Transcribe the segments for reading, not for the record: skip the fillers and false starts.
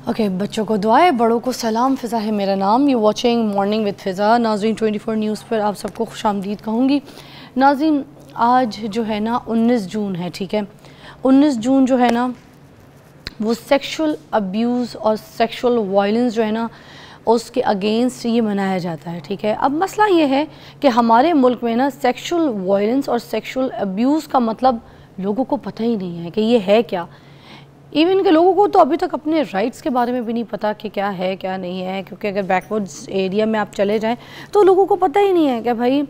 Okay बच्चों को दुआएं, बड़ों को सलाम। फ़िज़ा है मेरा नाम। यू वाचिंग मॉर्निंग विद फ़िज़ा। नाज़रीन 24 न्यूज़ पर आप सबको खुशामदीद कहूँगी। नाज़रीन आज जो है ना 19 जून है, ठीक है। 19 जून जो है ना वो सेक्सुअल अब्यूज़ और सेक्सुअल वायलेंस जो है ना उसके अगेंस्ट ये मनाया जाता है, ठीक है। अब मसला ये है कि हमारे मुल्क में ना सेक्सुअल वायलेंस और सेक्सुअल अब्यूज़ का मतलब लोगों को पता ही नहीं है कि ये है क्या। इवन के लोगों को तो अभी तक अपने राइट्स के बारे में भी नहीं पता कि क्या है क्या नहीं है, क्योंकि अगर बैकवर्ड्स एरिया में आप चले जाएं तो लोगों को पता ही नहीं है कि भाई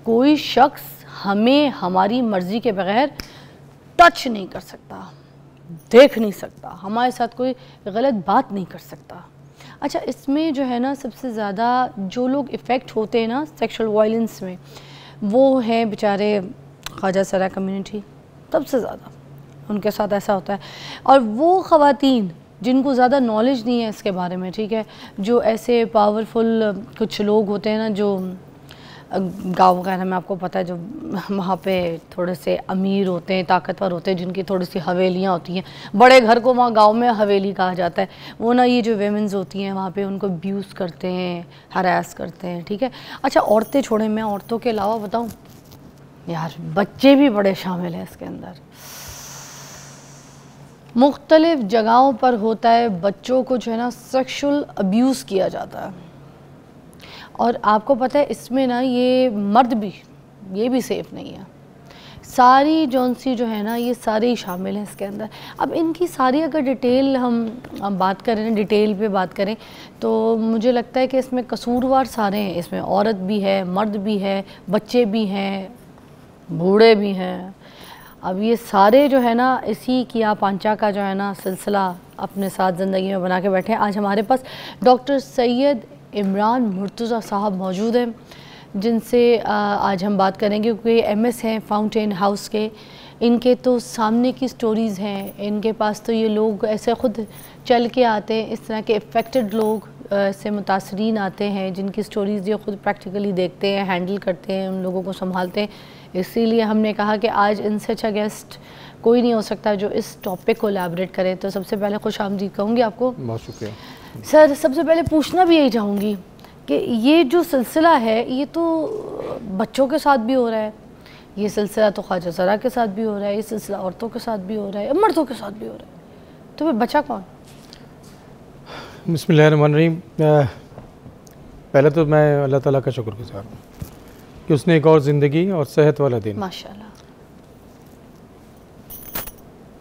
कोई शख्स हमें हमारी मर्ज़ी के बगैर टच नहीं कर सकता, देख नहीं सकता, हमारे साथ कोई गलत बात नहीं कर सकता। अच्छा, इसमें जो है ना सबसे ज़्यादा जो लोग इफ़ेक्ट होते हैं ना सेक्सुअल वायलेंस में वो हैं बेचारे ख्वाजा सरा कम्युनिटी, सबसे ज़्यादा उनके साथ ऐसा होता है। और वो ख़वातीन जिनको ज़्यादा नॉलेज नहीं है इसके बारे में, ठीक है, जो ऐसे पावरफुल कुछ लोग होते हैं ना जो गाँव वगैरह में आपको पता है जो वहाँ पे थोड़े से अमीर होते हैं, ताकतवर होते हैं, जिनकी थोड़ी सी हवेलियाँ होती हैं, बड़े घर को वहाँ गांव में हवेली कहा जाता है, वो ना ये जो वेमेंस होती हैं वहाँ पे उनको अब्यूज़ करते हैं, हरास करते हैं, ठीक है। अच्छा, औरतें छोड़ें, मैं औरतों के अलावा बताऊँ यार, बच्चे भी बड़े शामिल हैं इसके अंदर। मुख्तलिफ़ जगहों पर होता है, बच्चों को जो है ना सेक्सुअल अब्यूज़ किया जाता है। और आपको पता है इसमें ना ये मर्द भी, ये भी सेफ़ नहीं है। सारी जौनसी जो है ना ये सारे ही शामिल हैं इसके अंदर। अब इनकी सारी अगर डिटेल हम बात करें, डिटेल पे बात करें तो मुझे लगता है कि इसमें कसूरवार सारे हैं। इसमें औरत भी है, मर्द भी है, बच्चे भी हैं, बूढ़े भी हैं। अब ये सारे जो है ना इसी किया पांचा का जो है ना सिलसिला अपने साथ ज़िंदगी में बना के बैठे हैं। आज हमारे पास डॉक्टर सैयद इमरान मुर्तज़ा साहब मौजूद हैं जिनसे आज हम बात करेंगे, क्योंकि MS हैं फाउंटेन हाउस के। इनके तो सामने की स्टोरीज़ हैं, इनके पास तो ये लोग ऐसे ख़ुद चल के आते हैं, इस तरह के इफ़ेक्टेड लोग से मुतासरीन आते हैं जिनकी स्टोरीज़ ये ख़ुद प्रैक्टिकली देखते हैं, हैंडल करते हैं, उन लोगों को संभालते हैं। इसीलिए हमने कहा कि आज इनसे अच्छा गेस्ट कोई नहीं हो सकता जो इस टॉपिक को एलैबोरेट करे। तो सबसे पहले खुश आमदीद कहूँगी आपको। बहुत शुक्रिया सर। सबसे पहले पूछना भी यही चाहूँगी कि ये जो सिलसिला है ये तो बच्चों के साथ भी हो रहा है, ये सिलसिला तो ख्वाजा सरा के साथ भी हो रहा है, ये सिलसिला औरतों के साथ भी हो रहा है, मर्दों के साथ भी हो रहा है, तो फिर बचा कौन? बिस्मिल्लाहिर्रहमानिर्रहीम। पहले तो मैं अल्लाह ताला का शुक्रगुज़ार हूँ कि उसने एक और ज़िंदगी और सेहत वाला दिन माशाल्लाह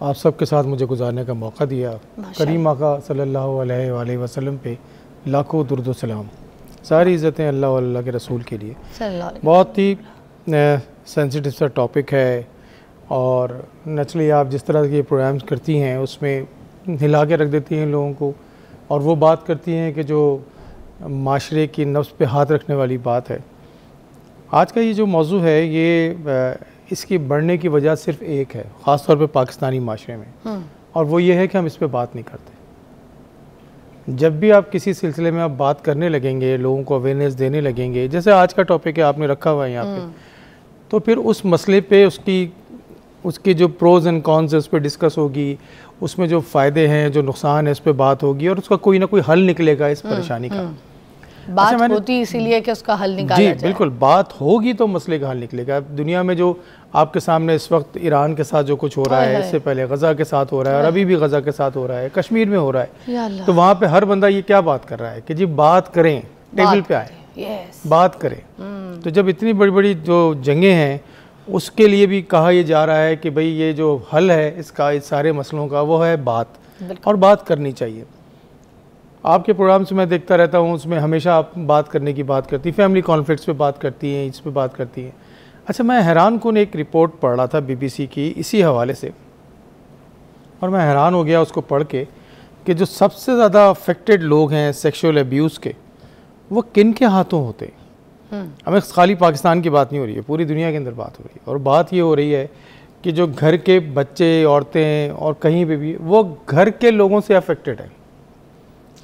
आप सबके साथ मुझे गुजारने का मौका दिया। करीम आका सल्लल्लाहु अलैहि वसल्लम पे लाखों दुरूद व सलाम। सारी इज़्ज़तें अल्लाह और अल्लाह के रसूल के लिए। बहुत ही सेंसिटिव सा टॉपिक है और नेचुरली आप जिस तरह के प्रोग्राम्स करती हैं उसमें हिला के रख देती हैं लोगों को, और वो बात करती हैं कि जो माशरे की नफ्स पे हाथ रखने वाली बात है। आज का ये जो मौजू है ये इसकी बढ़ने की वजह सिर्फ एक है, ख़ास तौर पे पाकिस्तानी माशरे में, और वो ये है कि हम इस पे बात नहीं करते। जब भी आप किसी सिलसिले में आप बात करने लगेंगे, लोगों को अवेयरनेस देने लगेंगे, जैसे आज का टॉपिक है आपने रखा हुआ है यहाँ पे, तो फिर उस मसले पे उसकी जो प्रोज एंड कॉन्स है उस पर डिस्कस होगी, उसमें जो फ़ायदे हैं जो नुकसान है उस पर बात होगी, और उसका कोई ना कोई हल निकलेगा इस परेशानी का। बात अच्छा, होती इसीलिए कि उसका हल निकाला जाए। बिल्कुल, बात होगी तो मसले का हल निकलेगा। दुनिया में जो आपके सामने इस वक्त ईरान के साथ जो कुछ हो रहा है, इससे पहले गज़ा के साथ हो रहा है और अभी भी गज़ा के साथ हो रहा है, कश्मीर में हो रहा है, तो वहाँ पे हर बंदा ये क्या बात कर रहा है कि जी बात करें, टेबल पे आए, बात करें। तो जब इतनी बड़ी बड़ी जो जंगें हैं उसके लिए भी कहा यह जा रहा है कि भाई ये जो हल है इसका, इस सारे मसलों का, वो है बात, और बात करनी चाहिए। आपके प्रोग्राम से मैं देखता रहता हूँ, उसमें हमेशा आप बात करने की बात करती, फैमिली कॉन्फ्लिक्ट्स पे बात करती हैं, इस पे बात करती हैं। अच्छा, मैं हैरान कुन एक रिपोर्ट पढ़ रहा था BBC की इसी हवाले से, और मैं हैरान हो गया उसको पढ़ के कि जो सबसे ज़्यादा अफेक्टेड लोग हैं सेक्सुअल अब्यूज़ के, वो किन के हाथों होते हैं। हमें खाली पाकिस्तान की बात नहीं हो रही है, पूरी दुनिया के अंदर बात हो रही है। और बात ये हो रही है कि जो घर के बच्चे, औरतें और कहीं पे भी, वो घर के लोगों से अफेक्टेड है,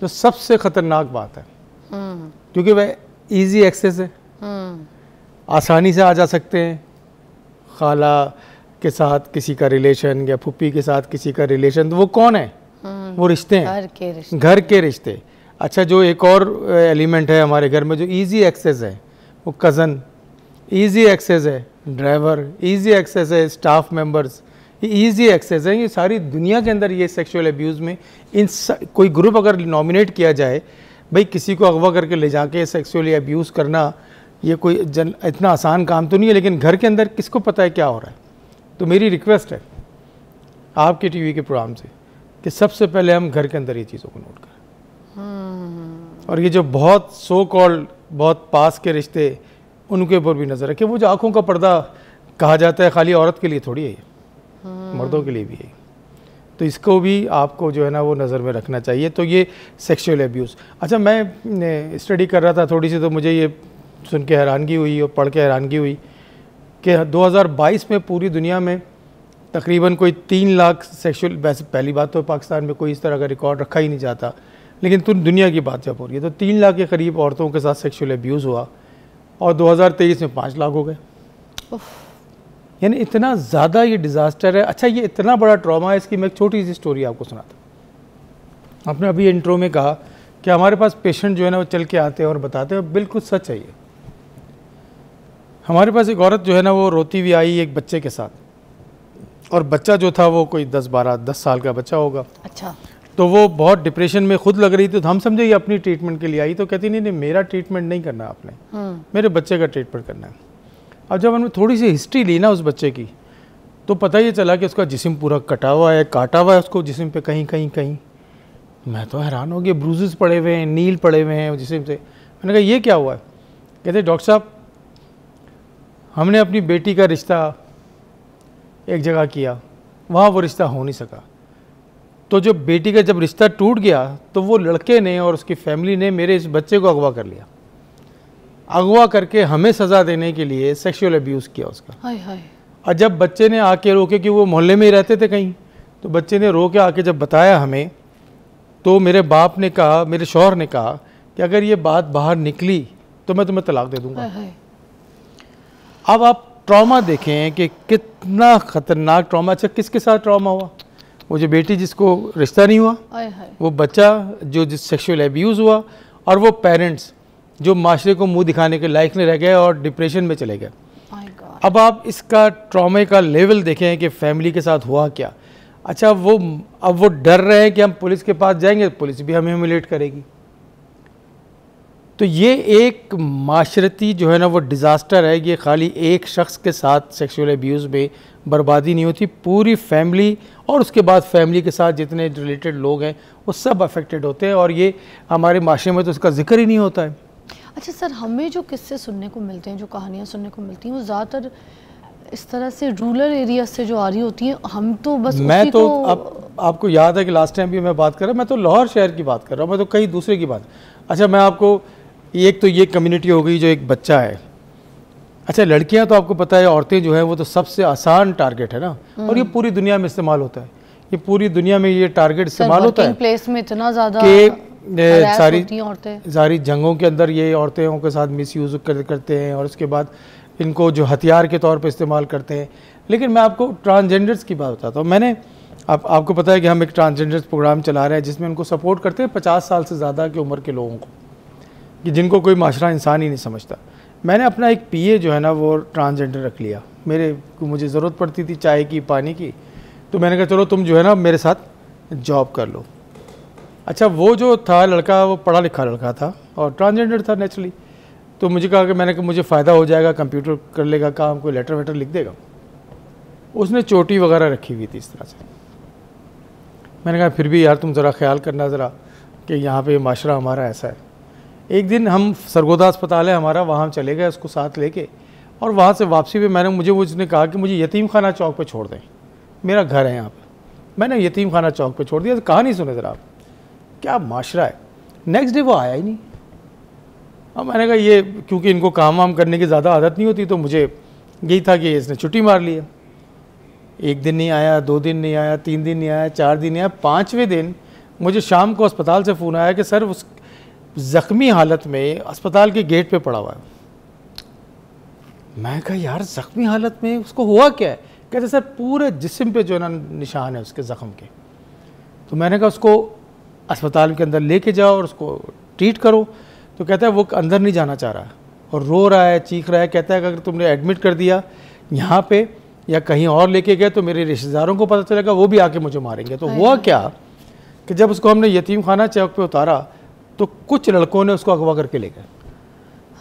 जो सबसे ख़तरनाक बात है, क्योंकि वह इजी एक्सेस है, आसानी से आ जा सकते हैं। खाला के साथ किसी का रिलेशन या फुप्पी के साथ किसी का रिलेशन, तो वो कौन है? वो रिश्ते हैं, घर के रिश्ते। अच्छा, जो एक और एलिमेंट है हमारे घर में जो इजी एक्सेस है, वो कज़न, इजी एक्सेस है ड्राइवर, इजी एक्सेस है स्टाफ मेंबर्स, ये इजी एक्सेस है। ये सारी दुनिया के अंदर ये सेक्सुअल अब्यूज़ में कोई ग्रुप अगर नॉमिनेट किया जाए, भाई किसी को अगवा करके ले जाके सेक्सुअली अब्यूज़ करना, ये कोई इतना आसान काम तो नहीं है, लेकिन घर के अंदर किसको पता है क्या हो रहा है। तो मेरी रिक्वेस्ट है आपके टीवी के प्रोग्राम से कि सबसे पहले हम घर के अंदर ये चीज़ों को नोट करें, और ये जो बहुत सो कॉल्ड बहुत पास के रिश्ते, उनके ऊपर भी नज़र रखें। वो जो आँखों का पर्दा कहा जाता है खाली औरत के लिए थोड़ी है, ये मर्दों के लिए भी है, तो इसको भी आपको जो है ना वो नज़र में रखना चाहिए। तो ये सेक्सुअल अब्यूज़। अच्छा, मैं स्टडी कर रहा था थोड़ी सी, तो मुझे ये सुन के हैरानगी हुई और पढ़ के हैरानगी हुई कि 2022 में पूरी दुनिया में तकरीबन कोई 3 लाख सेक्सुअल, वैसे पहली बात तो पाकिस्तान में कोई इस तरह का रिकॉर्ड रखा ही नहीं जाता, लेकिन दुनिया की बात जब हो रही है तो 3 लाख के करीब औरतों के साथ सेक्सुअल अब्यूज़ हुआ, और 2023 में 5 लाख हो गए। यानी इतना ज़्यादा ये डिज़ास्टर है। अच्छा, ये इतना बड़ा ट्रॉमा है, इसकी मैं एक छोटी सी स्टोरी आपको सुनाता। आपने अभी इंट्रो में कहा कि हमारे पास पेशेंट जो है ना वो चल के आते हैं और बताते हैं, बिल्कुल सच है ये। हमारे पास एक औरत जो है ना वो रोती हुई आई एक बच्चे के साथ, और बच्चा जो था वो कोई 10 साल का बच्चा होगा। अच्छा। तो वो बहुत डिप्रेशन में खुद लग रही थी, तो हम समझे ये अपनी ट्रीटमेंट के लिए आई। तो कहती नहीं मेरा ट्रीटमेंट नहीं करना आपने, मेरे बच्चे का ट्रीटमेंट करना है। अब जब हमने थोड़ी सी हिस्ट्री ली ना उस बच्चे की, तो पता ये चला कि उसका जिस्म पूरा कटा हुआ है, काटा हुआ है उसको जिस्म पे कहीं कहीं कहीं। मैं तो हैरान हो गया, ब्रूजेस पड़े हुए हैं, नील पड़े हुए हैं जिस्म से। मैंने कहा ये क्या हुआ है? कहते डॉक्टर साहब हमने अपनी बेटी का रिश्ता एक जगह किया, वहाँ वो रिश्ता हो नहीं सका, तो जो बेटी का जब रिश्ता टूट गया तो वो लड़के ने और उसकी फैमिली ने मेरे इस बच्चे को अगवा कर लिया, अगवा करके हमें सज़ा देने के लिए सेक्सुअल अब्यूज़ किया उसका। हाय हाय। और जब बच्चे ने आके रोके कि वो मोहल्ले में ही रहते थे कहीं, तो बच्चे ने रो के आके जब बताया हमें, तो मेरे बाप ने कहा, मेरे शौहर ने कहा कि अगर ये बात बाहर निकली तो मैं तुम्हें तलाक दे दूंगा। अब आप ट्रॉमा देखें कि कितना ख़तरनाक ट्रॉमा। अच्छा, किसके साथ ट्रॉमा हुआ? वो जो बेटी जिसको रिश्ता नहीं हुआ, वो बच्चा जो जिस सेक्सुअल अब्यूज़ हुआ, और वो पेरेंट्स जो माशरे को मुंह दिखाने के लायक नहीं रह गए और डिप्रेशन में चले गए। अब आप इसका ट्रॉमे का लेवल देखें कि फैमिली के साथ हुआ क्या। अच्छा, अब वो डर रहे हैं कि हम पुलिस के पास जाएंगे, पुलिस भी हमें ह्यूमिलेट करेगी। तो ये एक माशरती जो है ना वो डिज़ास्टर है। ये खाली एक शख्स के साथ सेक्सुअल अब्यूज़ में बर्बादी नहीं होती, पूरी फैमिली और उसके बाद फैमिली के साथ जितने रिलेटेड लोग हैं वो सब अफेक्टेड होते हैं, और ये हमारे माशरे में तो इसका जिक्र ही नहीं होता है। अच्छा सर, हमें जो किस्से सुनने को मिलते हैं, जो कहानियाँ सुनने को मिलती हैं, वो ज़्यादातर इस तरह से रूरल एरिया से जो आ रही होती हैं। हम तो बस मैं तो आपको याद है कि लास्ट टाइम भी मैं बात कर रहा हूँ, मैं तो लाहौर शहर की बात कर रहा हूँ, मैं तो कहीं दूसरे की बात। अच्छा, मैं आपको एक तो ये कम्युनिटी हो गई जो एक बच्चा है। अच्छा, लड़कियां तो आपको पता है, औरतें जो है वो तो सबसे आसान टारगेट है ना, और ये पूरी दुनिया में इस्तेमाल होता है, ये पूरी दुनिया में ये टारगेट इस्तेमाल होता है। प्लेस में इतना ज़्यादा सारी जंगों के अंदर ये औरतों के साथ मिसयूज़ करते हैं, और उसके बाद इनको जो हथियार के तौर पे इस्तेमाल करते हैं। लेकिन मैं आपको ट्रांसजेंडर्स की बात बताता हूँ। मैंने आपको पता है कि हम एक ट्रांसजेंडर्स प्रोग्राम चला रहे हैं जिसमें उनको सपोर्ट करते हैं 50 साल से ज़्यादा की उम्र के लोगों को, कि जिनको कोई माशरा इंसान ही नहीं समझता। मैंने अपना एक पीए जो है ना वो ट्रांसजेंडर रख लिया। मुझे ज़रूरत पड़ती थी चाय की, पानी की, तो मैंने कहा चलो तुम जो है ना मेरे साथ जॉब कर लो। अच्छा, वो जो था लड़का वो पढ़ा लिखा लड़का था और ट्रांसजेंडर था नेचुरली, तो मुझे कहा कि मैंने कहा मुझे फ़ायदा हो जाएगा, कंप्यूटर कर लेगा काम, कोई लेटर वेटर लिख देगा। उसने चोटी वगैरह रखी हुई थी इस तरह से। मैंने कहा फिर भी यार तुम ज़रा ख्याल करना ज़रा कि यहाँ पे माशरा हमारा ऐसा है। एक दिन हम सरगोदा अस्पताल है हमारा, वहाँ चले गए उसको साथ लेके, और वहाँ से वापसी पे मुझे उसने कहा कि मुझे यतीम खाना चौक पे छोड़ दें, मेरा घर है यहाँ पे। मैंने यतीम खाना चौक पे छोड़ दिया। तो कहानी सुने ज़रा आप, क्या माशरा है। नेक्स्ट डे वो आया ही नहीं। अब मैंने कहा ये क्योंकि इनको काम वाम करने की ज़्यादा आदत नहीं होती, तो मुझे यही था कि इसने छुट्टी मार ली है। 1 दिन नहीं आया, 2 दिन नहीं आया, 3 दिन नहीं आया, 4 दिन नहीं आया। 5वें दिन मुझे शाम को अस्पताल से फ़ोन आया कि सर उस ज़ख्मी हालत में अस्पताल के गेट पे पड़ा हुआ है। मैं कहा यार ज़ख्मी हालत में उसको हुआ क्या है? कहते सर पूरे जिस्म पे जो है ना निशान है उसके ज़ख्म के। तो मैंने कहा उसको अस्पताल के अंदर लेके जाओ और उसको ट्रीट करो। तो कहता है वो अंदर नहीं जाना चाह रहा और रो रहा है, चीख रहा है। कहता है कि अगर तुमने एडमिट कर दिया यहाँ पे या कहीं और लेके गए तो मेरे रिश्तेदारों को पता चलेगा, वो भी आके मुझे मारेंगे। तो हुआ क्या कि जब उसको हमने यतीम खाना चौक पे उतारा तो कुछ लड़कों ने उसको अगवा करके ले गए।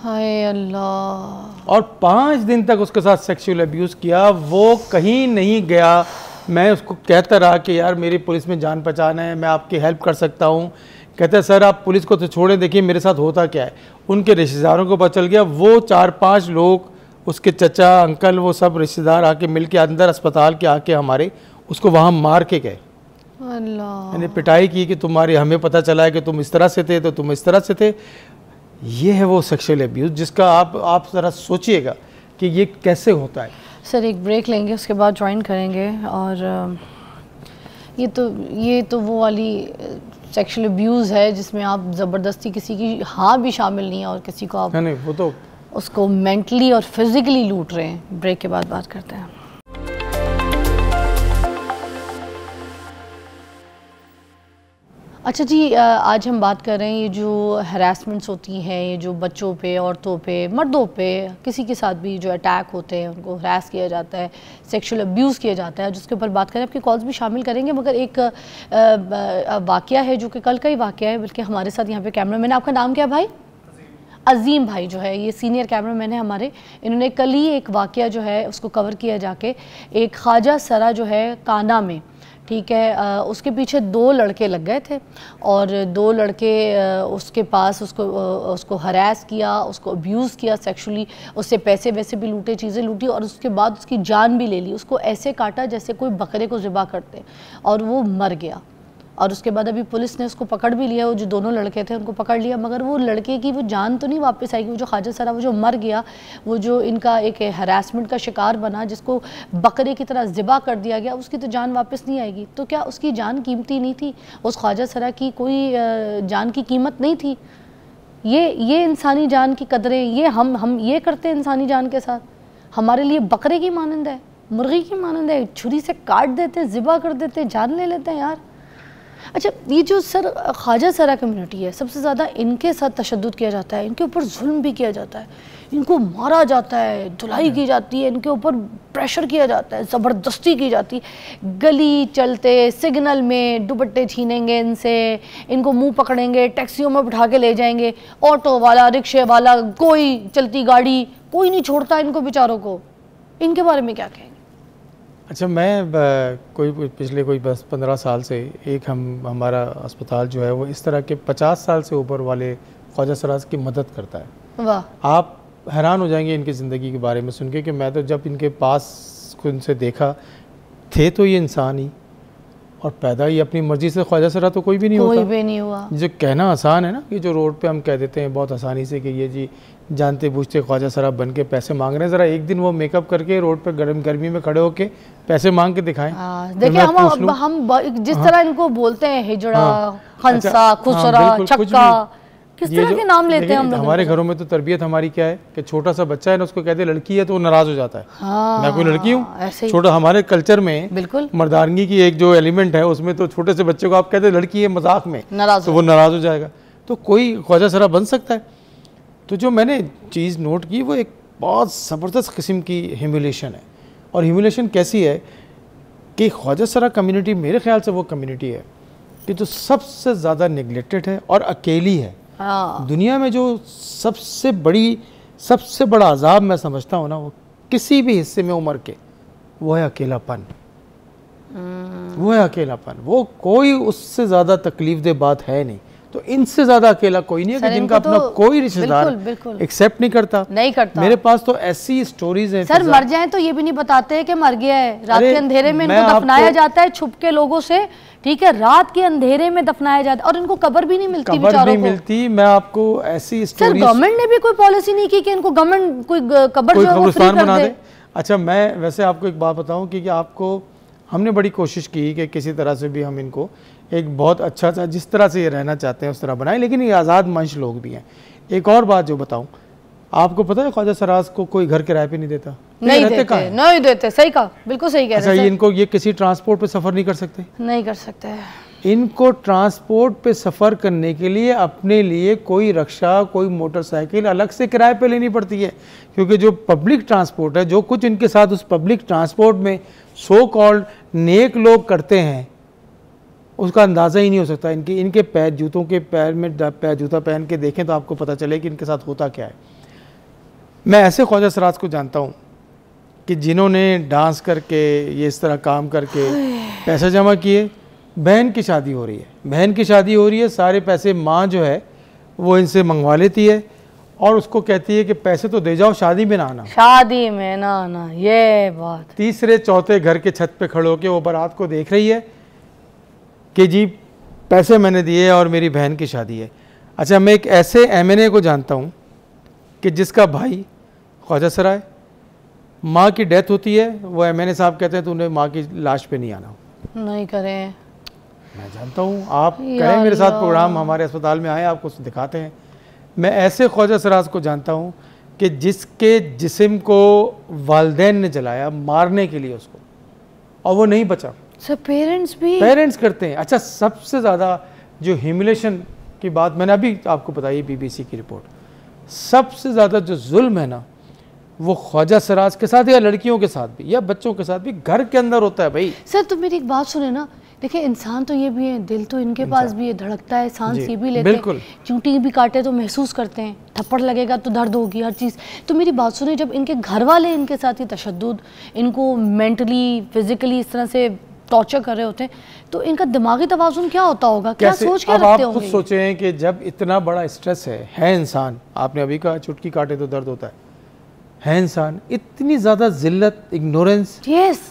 हाय अल्लाह। और 5 दिन तक उसके साथ सेक्सुअल अब्यूज़ किया। वो कहीं नहीं गया। मैं उसको कहता रहा कि यार मेरी पुलिस में जान पहचान है, मैं आपकी हेल्प कर सकता हूँ। कहते हैं सर आप पुलिस को तो छोड़े, देखिए मेरे साथ होता क्या है। उनके रिश्तेदारों को पता चल गया। वो 4-5 लोग, उसके चचा अंकल, वो सब रिश्तेदार आके मिल के अंदर अस्पताल के आके हमारे उसको वहाँ मार के गए। अल्लाह। मैंने पिटाई की कि तुम्हारे हमें पता चला है कि तुम इस तरह से थे तो तुम इस तरह से थे। ये है वो सेक्सुअल अब्यूज़ जिसका आप ज़रा सोचिएगा कि ये कैसे होता है। सर एक ब्रेक लेंगे, उसके बाद ज्वाइन करेंगे। और ये तो वो वाली सेक्सुअल अब्यूज़ है जिसमें आप ज़बरदस्ती किसी की हाँ भी शामिल नहीं है और किसी को आप नहीं, वो तो उसको मेंटली और फिज़िकली लूट रहे हैं। ब्रेक के बाद बात करते हैं। अच्छा जी, आज हम बात कर रहे हैं ये जो हरासमेंट्स होती हैं, ये जो बच्चों पे, औरतों पे, मर्दों पे, किसी के साथ भी जो अटैक होते हैं, उनको हरास किया जाता है, सेक्सुअल अब्यूज़ किया जाता है, जिसके ऊपर बात करें। आपकी कॉल्स भी शामिल करेंगे, मगर एक वाक़या है जो कि कल का ही वाक़या है, बल्कि हमारे साथ यहाँ पे कैमरामैन। आपका नाम क्या है भाई? अजीम भाई जो है ये सीनियर कैमरामैन है हमारे। इन्होंने कल ही एक वाक़या जो है उसको कवर किया जाके, एक ख्वाजा सरा जो है काना में, ठीक है, उसके पीछे 2 लड़के लग गए थे और 2 लड़के उसके पास उसको हरास किया, उसको अब्यूज़ किया सेक्सुअली, उससे पैसे वैसे भी लूटे, चीज़ें लूटी और उसके बाद उसकी जान भी ले ली। उसको ऐसे काटा जैसे कोई बकरे को ज़िबा करते और वो मर गया। और उसके बाद अभी पुलिस ने उसको पकड़ भी लिया, वो जो दोनों लड़के थे उनको पकड़ लिया, मगर वो लड़के की वो जान तो नहीं वापस आएगी। वो जो ख्वाजा सरा, वो जो मर गया, वो जो इनका एक हरासमेंट का शिकार बना, जिसको बकरे की तरह ज़िबा कर दिया गया, उसकी तो जान वापस नहीं आएगी। तो क्या उसकी जान कीमती नहीं थी? उस ख्वाजा सरा की कोई जान की कीमत नहीं थी? ये इंसानी जान की कदरें ये हम ये करते हैं इंसानी जान के साथ। हमारे लिए बकरे की मानंद है, मुर्गी की मानंद है, छुरी से काट देते हैं, ज़िबा कर देते हैं, जान ले लेते हैं यार। अच्छा, ये जो सर ख्वाजा सरा कम्युनिटी है, सबसे ज़्यादा इनके साथ तशद्दुद किया जाता है, इनके ऊपर जुल्म भी किया जाता है, इनको मारा जाता है, धुलाई की जाती है, इनके ऊपर प्रेशर किया जाता है, ज़बरदस्ती की जाती है। गली चलते सिग्नल में दुपट्टे छीनेंगे इनसे, इनको मुंह पकड़ेंगे, टैक्सियों में बिठा के ले जाएंगे, ऑटो वाला, रिक्शे वाला, कोई चलती गाड़ी, कोई नहीं छोड़ता इनको बेचारों को। इनके बारे में क्या कहेंगे? अच्छा, मैं पिछले 10-15 साल से हमारा अस्पताल जो है वो इस तरह के 50 साल से ऊपर वाले ख्वाजा सराज की मदद करता है। वाह। आप हैरान हो जाएंगे इनकी ज़िंदगी के बारे में सुन के कि मैं तो जब इनके पास उनसे देखा, थे तो ये इंसान ही और पैदा ही अपनी मर्ज़ी से। ख्वाजा सरा तो कोई भी नहीं होता, कोई भी नहीं हुआ। जो कहना आसान है ना, कि जो रोड पे हम कह देते हैं बहुत आसानी से कि ये जी जानते बूझते ख्वाजा सरा बन के पैसे मांग रहे हैं, ज़रा एक दिन वो मेकअप करके रोड पे गर्मी में खड़े होके पैसे मांग के दिखाएं। देखिए हम जिस तरह इनको बोलते हैं हिजड़ा, खंसा, खुसरा, छक्का, किस तरह के नाम लेते हैं हम लोग। हमारे घरों में तो तरबियत हमारी क्या है कि छोटा सा बच्चा है ना, उसको कहते लड़की है तो वो नाराज हो जाता है। हाँ, मैं कोई लड़की हूँ? छोटा हमारे कल्चर में बिल्कुल मर्दानगी की एक जो एलिमेंट है उसमें तो छोटे से बच्चे को आप कहते लड़की है मजाक में, तो वो नाराज हो जाएगा। तो कोई ख्वाजा सरा बन सकता है? तो जो मैंने चीज़ नोट की वो एक बहुत ज़बरदस्त किस्म की ह्यूमिलेशन है। और ह्यूमिलेशन कैसी है कि ख्वाजा सरा कम्युनिटी मेरे ख्याल से वो कम्युनिटी है कि जो सबसे ज़्यादा निगलेक्टेड है और अकेली है। दुनिया में जो सबसे बड़ा अजाब मैं समझता हूँ ना, वो किसी भी हिस्से में उम्र के, वो है अकेलापन। वो है अकेलापन। वो कोई उससे ज़्यादा तकलीफ दे बात है नहीं। तो इनसे ज़्यादा अकेला कोई नहीं है कि जिनका अपना कोई रिश्तेदार एक्सेप्ट नहीं करता। मेरे पास तो ऐसी स्टोरीज हैं। सर मर जाए तो ये भी नहीं बताते हैं कि मर गया है। रात के अंधेरे में इनको दफनाया जाता है छुप के लोगों से, ठीक है, रात के अंधेरे में दफनाया जाता है और इनको कब्र भी नहीं मिलती, कब्र नहीं मिलती। मैं आपको ऐसी स्टोरी, गवर्नमेंट ने भी कोई पॉलिसी नहीं की कि इनको गवर्नमेंट कोई कब्रिस्तान बना दे। अच्छा, मैं वैसे आपको एक बात बताऊं कि आपको हमने बड़ी कोशिश की कि किसी तरह से भी हम इनको एक बहुत अच्छा सा, जिस तरह से ये रहना चाहते हैं उस तरह बनाएं, लेकिन ये आज़ाद मंश लोग भी हैं। एक और बात जो बताऊं, आपको पता है ख्वाजा सराज को कोई घर किराए पे नहीं देता? नहीं देते। सही कहा, बिल्कुल सही कह रहे हैं। अच्छा, इनको ये किसी ट्रांसपोर्ट पे सफ़र नहीं कर सकते? नहीं कर सकते। इनको ट्रांसपोर्ट पे सफ़र करने के लिए अपने लिए कोई रक्षा, कोई मोटरसाइकिल अलग से किराए पे लेनी पड़ती है, क्योंकि जो पब्लिक ट्रांसपोर्ट है, जो कुछ इनके साथ उस पब्लिक ट्रांसपोर्ट में सो कॉल्ड नेक लोग करते हैं उसका अंदाज़ा ही नहीं हो सकता। इनके पैर, जूतों के पैर में जूता पहन के देखें तो आपको पता चले कि इनके साथ होता क्या है। मैं ऐसे ख्वाजा सराज को जानता हूँ कि जिन्होंने डांस करके, ये इस तरह काम करके पैसे जमा किए। बहन की शादी हो रही है, बहन की शादी हो रही है, सारे पैसे माँ जो है वो इनसे मंगवा लेती है और उसको कहती है कि पैसे तो दे जाओ, शादी में ना आना, शादी में ना आना। ये बात तीसरे चौथे घर के छत पे खड़े होकर वो बारात को देख रही है कि जी पैसे मैंने दिए और मेरी बहन की शादी है। अच्छा, मैं एक ऐसे MNA को जानता हूँ कि जिसका भाई ख्वाजा सराय, माँ की डेथ होती है, वो MNA साहब कहते हैं तूने माँ की लाश पे नहीं आना। नहीं करें, मैं जानता हूँ, आप करें मेरे साथ प्रोग्राम, हमारे अस्पताल में आए, आपको दिखाते हैं। मैं ऐसे ख्वाजा सराज को जानता हूँ कि जिसके जिस्म को वालिदैन ने जलाया मारने के लिए उसको, और वो नहीं बचा। सर पेरेंट्स करते हैं। अच्छा, सबसे ज़्यादा जो ह्यूमिलेशन की बात मैंने अभी आपको बताई, BBC की रिपोर्ट, सबसे ज़्यादा जो जुल्म है ना वो ख्वाजा सराज के साथ या लड़कियों के साथ भी या बच्चों के साथ भी घर के अंदर होता है। भाई सर तो मेरी एक बात सुने ना, देखिए इंसान तो ये भी है, दिल तो इनके पास भी है, धड़कता है, सांस ये भी लेते हैं, चूंटी भी काटे तो महसूस करते हैं, थप्पड़ लगेगा तो दर्द होगी, हर चीज़। तो मेरी बात सुने, जब इनके घर वाले इनके साथ ये तशद्दुद, इनको मेंटली फिजिकली इस तरह से टॉर्चर कर रहे होते हैं, तो इनका दिमागी तवाज़ुन क्या होता होगा, क्या सोच के रखते होंगे? आप खुद सोचें कि जब इतना बड़ा स्ट्रेस है इंसान, आपने अभी कहा चुटकी काटे तो दर्द होता है इंसान, इतनी ज़्यादा जिल्लत, इग्नोरेंस।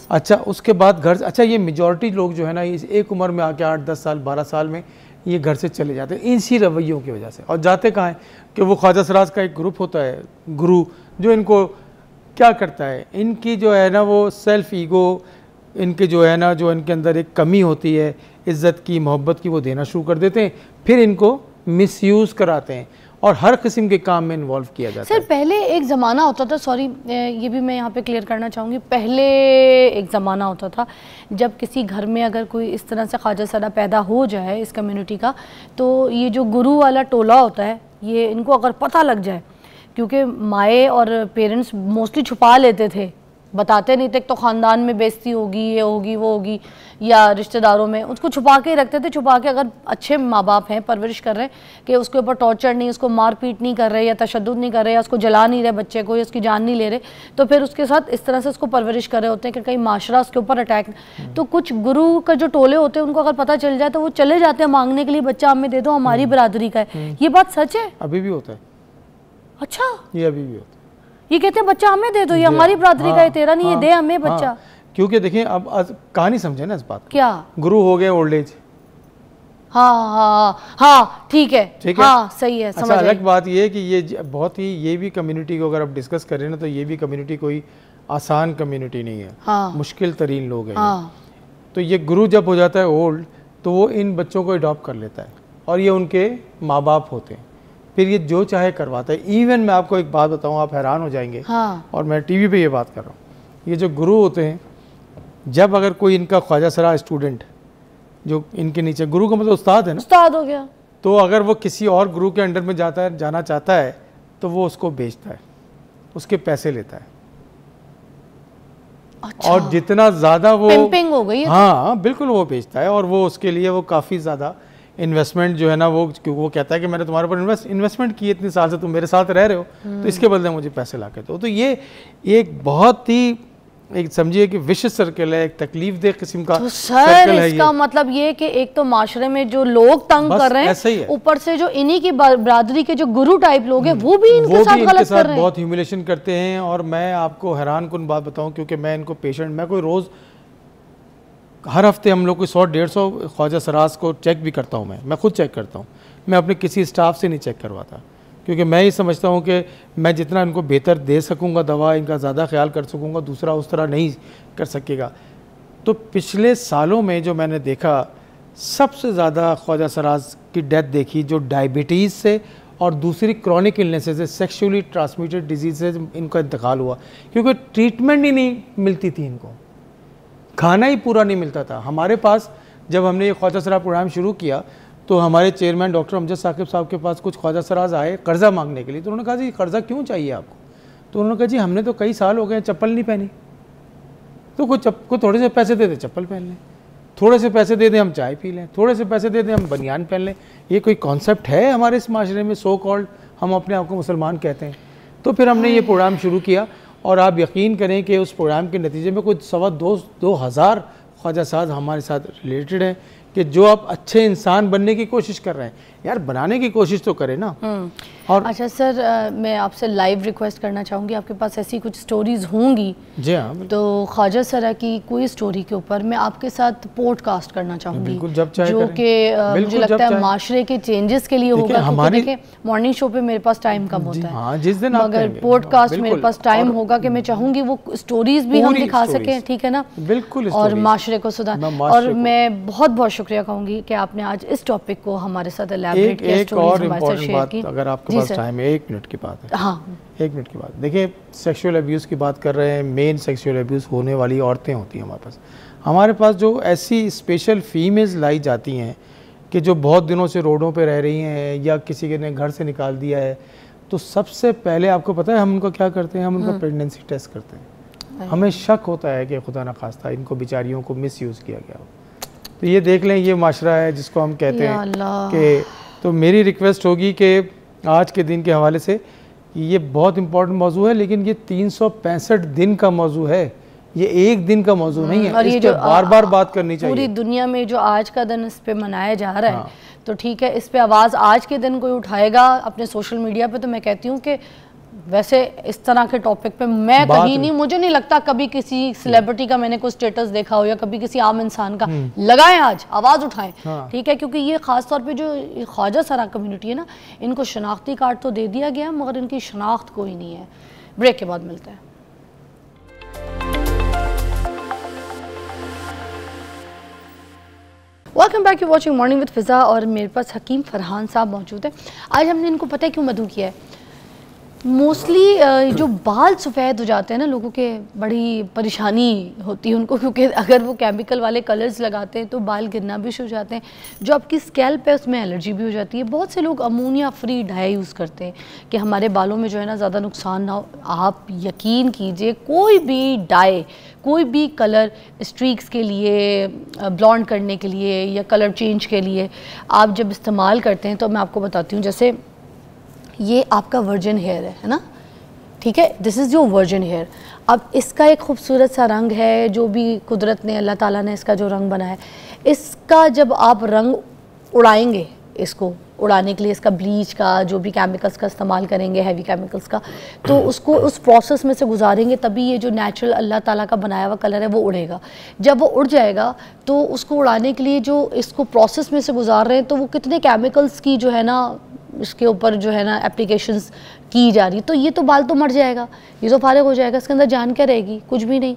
अच्छा, उसके बाद घर, अच्छा ये मेजॉरिटी लोग जो है ना, इस एक उम्र में आके 8-10 साल 12 साल में ये घर से चले जाते हैं इसी रवैयों की वजह से। और जाते कहाँ हैं कि वो ख्वाजा सराज का एक ग्रुप होता है, गुरु, जो इनको क्या करता है, इनकी जो है ना वो सेल्फ ईगो, इनके जो है ना, जो इनके अंदर एक कमी होती है इज़्ज़त की, मोहब्बत की, वो देना शुरू कर देते हैं, फिर इनको मिसयूज़ कराते हैं और हर किस्म के काम में इन्वॉल्व किया जाता है। सर पहले एक ज़माना होता था, सॉरी ये भी मैं यहाँ पे क्लियर करना चाहूँगी, पहले एक ज़माना होता था जब किसी घर में अगर कोई इस तरह से ख्वाजा सरा पैदा हो जाए इस कम्युनिटी का, तो ये जो गुरु वाला टोला होता है, ये इनको अगर पता लग जाए, क्योंकि माए और पेरेंट्स मोस्टली छुपा लेते थे, बताते नहीं थे, तो ख़ानदान में बेइज्जती होगी, ये होगी, वो होगी, या रिश्तेदारों में, उसको छुपा के ही रखते थे। छुपा के, अगर अच्छे माँ बाप हैं, परवरिश कर रहे हैं कि उसके ऊपर टॉर्चर नहीं, उसको मार पीट नहीं कर रहे या तशद्दुद नहीं कर रहे या उसको जला नहीं रहे बच्चे को या उसकी जान नहीं ले रहे, तो फिर उसके साथ इस तरह से उसको परवरिश कर रहे होते हैं कि कहीं माशरा उसके ऊपर अटैक। तो कुछ गुरु का जो टोले होते हैं उनको अगर पता चल जाए तो वो चले जाते हैं मांगने के लिए, बच्चा हमें दे दो, हमारी बरादरी का है। ये बात सच है? अभी भी होता है। अच्छा, ये अभी भी होता है। ये कहते हैं बच्चा हमें दे दो, ये हमारी बरादरी का है, तेरा नहीं है, दे हमें बच्चा। क्योंकि देखिए, अब कहानी समझे ना इस बात, क्या गुरु हो गए ओल्ड एज। हाँ ठीक है, हाँ सही है, समझ। अच्छा, अलग बात ये है कि ये बहुत ही, ये भी कम्युनिटी को अगर आप डिस्कस करें ना, तो ये भी कम्युनिटी कोई आसान कम्युनिटी नहीं है, मुश्किल तरीन लोग हैं। तो ये गुरु जब हो जाता है ओल्ड, तो वो इन बच्चों को अडॉप्ट कर लेता है और ये उनके माँ बाप होते हैं, फिर ये जो चाहे करवाता है। इवन मैं आपको एक बात बताऊं, आप हैरान हो जाएंगे, और मैं टीवी पे ये बात कर रहा हूँ, ये जो गुरु होते हैं, जब अगर कोई इनका ख्वाजा सरा स्टूडेंट जो इनके नीचे, गुरु का मतलब उस्ताद है ना, उस्ताद हो गया, तो अगर वो किसी और गुरु के अंडर में जाना चाहता है तो वो उसको बेचता है, उसके पैसे लेता है। अच्छा। और जितना ज़्यादा वो पिंपिंग हो गई है, हाँ बिल्कुल, वो बेचता है और वो उसके लिए वो काफ़ी ज़्यादा इन्वेस्टमेंट जो है ना, वो कहता है कि मैंने तुम्हारे ऊपर इन्वेस्टमेंट की, इतने साल से तुम मेरे साथ रह रहे हो, तो इसके बदले मुझे पैसे ला के दो। तो ये एक बहुत ही, एक समझिए कि विशिष्ट सर्कल है, एक तकलीफदेह किस्म का सर्कल है। इसका मतलब ये कि एक तो माशरे में जो लोग तंग कर रहे हैं, ऊपर से जो इन्हीं की बरादरी के जो गुरु टाइप लोग हैं वो भी इनके साथ गलत कर रहे हैं, बहुत ह्यूमिलेशन करते हैं। और मैं आपको हैरान कुन बात बताऊं, क्योंकि मैं इनको पेशेंट, मैं कोई रोज़, हर हफ्ते हम लोग कोई 100-150 ख्वाजा सराज को चेक भी करता हूँ, मैं खुद चेक करता हूँ, मैं अपने किसी स्टाफ से नहीं चेक करवाता, क्योंकि मैं ये समझता हूँ कि मैं जितना इनको बेहतर दे सकूँगा दवा, इनका ज़्यादा ख्याल कर सकूँगा, दूसरा उस तरह नहीं कर सकेगा। तो पिछले सालों में जो मैंने देखा, सबसे ज़्यादा ख्वाजा सराज की डेथ देखी जो डायबिटीज़ से और दूसरी क्रॉनिक इलनेसेस से, सेक्शुअली ट्रांसमिटेड डिजीज़ से इनका इंतकाल हुआ, क्योंकि ट्रीटमेंट ही नहीं मिलती थी, इनको खाना ही पूरा नहीं मिलता था। हमारे पास जब हमने ये ख्वाजा सराज प्रोग्राम शुरू किया तो हमारे चेयरमैन डॉक्टर अमजद साकिब साहब के पास कुछ ख्वाजा सराज आए कर्ज़ा मांगने के लिए। तो उन्होंने कहा जी कर्ज़ा क्यों चाहिए आपको? तो उन्होंने कहा जी हमने तो कई साल हो गए चप्पल नहीं पहनी, तो कोई थोड़े से पैसे दे दे चप्पल पहन लें, थोड़े से पैसे दे दें हम चाय पी लें, थोड़े से पैसे दे दें हम बनियान पहन लें। ये कोई कॉन्सेप्ट है हमारे इस माशरे में? सो कॉल्ड हम अपने आप को मुसलमान कहते हैं। तो फिर हमने ये प्रोग्राम शुरू किया और आप यकीन करें कि उस प्रोग्राम के नतीजे में कुछ 2,200 ख्वाजा साहब हमारे साथ रिलेटेड हैं कि जो आप अच्छे इंसान बनने की कोशिश कर रहे हैं, यार बनाने की कोशिश तो करें ना। और अच्छा सर, मैं आपसे लाइव रिक्वेस्ट करना चाहूँगी, आपके पास ऐसी कुछ स्टोरीज होंगी? जी हाँ। तो ख्वाजा सरा की कोई स्टोरी के ऊपर मैं आपके साथ पॉडकास्ट करना चाहूँगी, जो कि मुझे लगता है माशरे के चेंजेस के लिए होगा। हमारे मॉर्निंग शो पे मेरे पास टाइम कम होता है, जिस दिन मगर पॉडकास्ट मेरे पास टाइम होगा कि मैं चाहूँगी वो स्टोरीज भी हम दिखा सकें, ठीक है ना? बिल्कुल। और माशरे को सुधार। और मैं बहुत बहुत शुक्रिया कहूँगी कि आपने आज इस टॉपिक को हमारे साथ एलैबोरेट किया, एक और इम्पोर्टेंट बात, अगर आपके पास टाइम है, 1 मिनट की बात है। हाँ, 1 मिनट की बात। देखिए, सेक्सुअल अब्यूज़ की बात कर रहे हैं, मेन सेक्सुअल अब्यूज़ होने वाली औरतें होती हैं हमारे पास जो ऐसी स्पेशल फीमेल्स लाई जाती हैं कि जो बहुत दिनों से रोडों पे रह रही हैं या किसी के ने घर से निकाल दिया है, तो सबसे पहले आपको पता है हम उनको क्या करते हैं? हम उनका प्रेगनेंसी टेस्ट करते हैं। हमें शक होता है कि खुदा न खास्ता इनको बेचारियों को मिसयूज़ किया गया हो। तो ये देख लें, ये माशरा है जिसको हम कहते हैं कि, तो मेरी रिक्वेस्ट होगी कि आज के दिन के हवाले से ये बहुत इंपॉर्टेंट मौजू है, लेकिन ये 365 दिन का मौजू है, ये एक दिन का मौजू नहीं है। और ये जो बार बार बात करनी चाहिए। पूरी दुनिया में जो आज का दिन इस पे मनाया जा रहा है, तो ठीक है, इस पे आवाज़ आज के दिन कोई उठाएगा अपने सोशल मीडिया पे, तो मैं कहती हूँ कि वैसे इस तरह के टॉपिक पे मैं कहीं नहीं, मुझे नहीं लगता कभी किसी सेलिब्रिटी का मैंने कोई स्टेटस देखा हो या कभी किसी आम इंसान का। लगाएं, आज आवाज़ उठाएं, ठीक है? क्योंकि ये ख़ास तौर पे जो ख्वाजा सरा कम्युनिटी है ना, इनको शनाख्ती कार्ड तो दे दिया गया मगर इनकी शनाख्त कोई नहीं है। ब्रेक के बाद मिलते हैं। Welcome back, you watching morning with Fiza और मेरे पास हकीम फरहान साहब मौजूद है। आज हमने इनको पता है क्यों मदऊ किया है? मोस्टली जो बाल सफ़ेद हो जाते हैं ना लोगों के, बड़ी परेशानी होती है उनको, क्योंकि अगर वो केमिकल वाले कलर्स लगाते हैं तो बाल गिरना भी शुरू हो जाते हैं। जो आपकी स्कैल्प है उसमें एलर्जी भी हो जाती है। बहुत से लोग अमोनिया फ्री डाई यूज़ करते हैं कि हमारे बालों में जो है ना ज़्यादा नुकसान ना हो। आप यकीन कीजिए, कोई भी डाई, कोई भी कलर स्ट्रीक्स के लिए, ब्लॉन्ड करने के लिए या कलर चेंज के लिए आप जब इस्तेमाल करते हैं, तो मैं आपको बताती हूँ, जैसे ये आपका वर्जिन हेयर है ना, ठीक है? This is your virgin hair. अब इसका एक खूबसूरत सा रंग है, जो भी कुदरत ने, अल्लाह ताला ने इसका जो रंग बनाया है, इसका जब आप रंग उड़ाएंगे, इसको उड़ाने के लिए इसका ब्लीच का जो भी केमिकल्स का इस्तेमाल करेंगे, हैवी केमिकल्स का, तो उसको उस प्रोसेस में से गुजारेंगे, तभी ये जो नेचुरल अल्लाह ताला का बनाया हुआ कलर है वो उड़ेगा। जब वो उड़ जाएगा तो उसको उड़ाने के लिए जो इसको प्रोसेस में से गुजार रहे हैं, तो वो कितने केमिकल्स की जो है ना इसके ऊपर जो है ना एप्लीकेशंस की जा रही, तो ये तो बाल तो मर जाएगा, ये तो फारिग हो जाएगा, इसके अंदर जान क्या रहेगी? कुछ भी नहीं,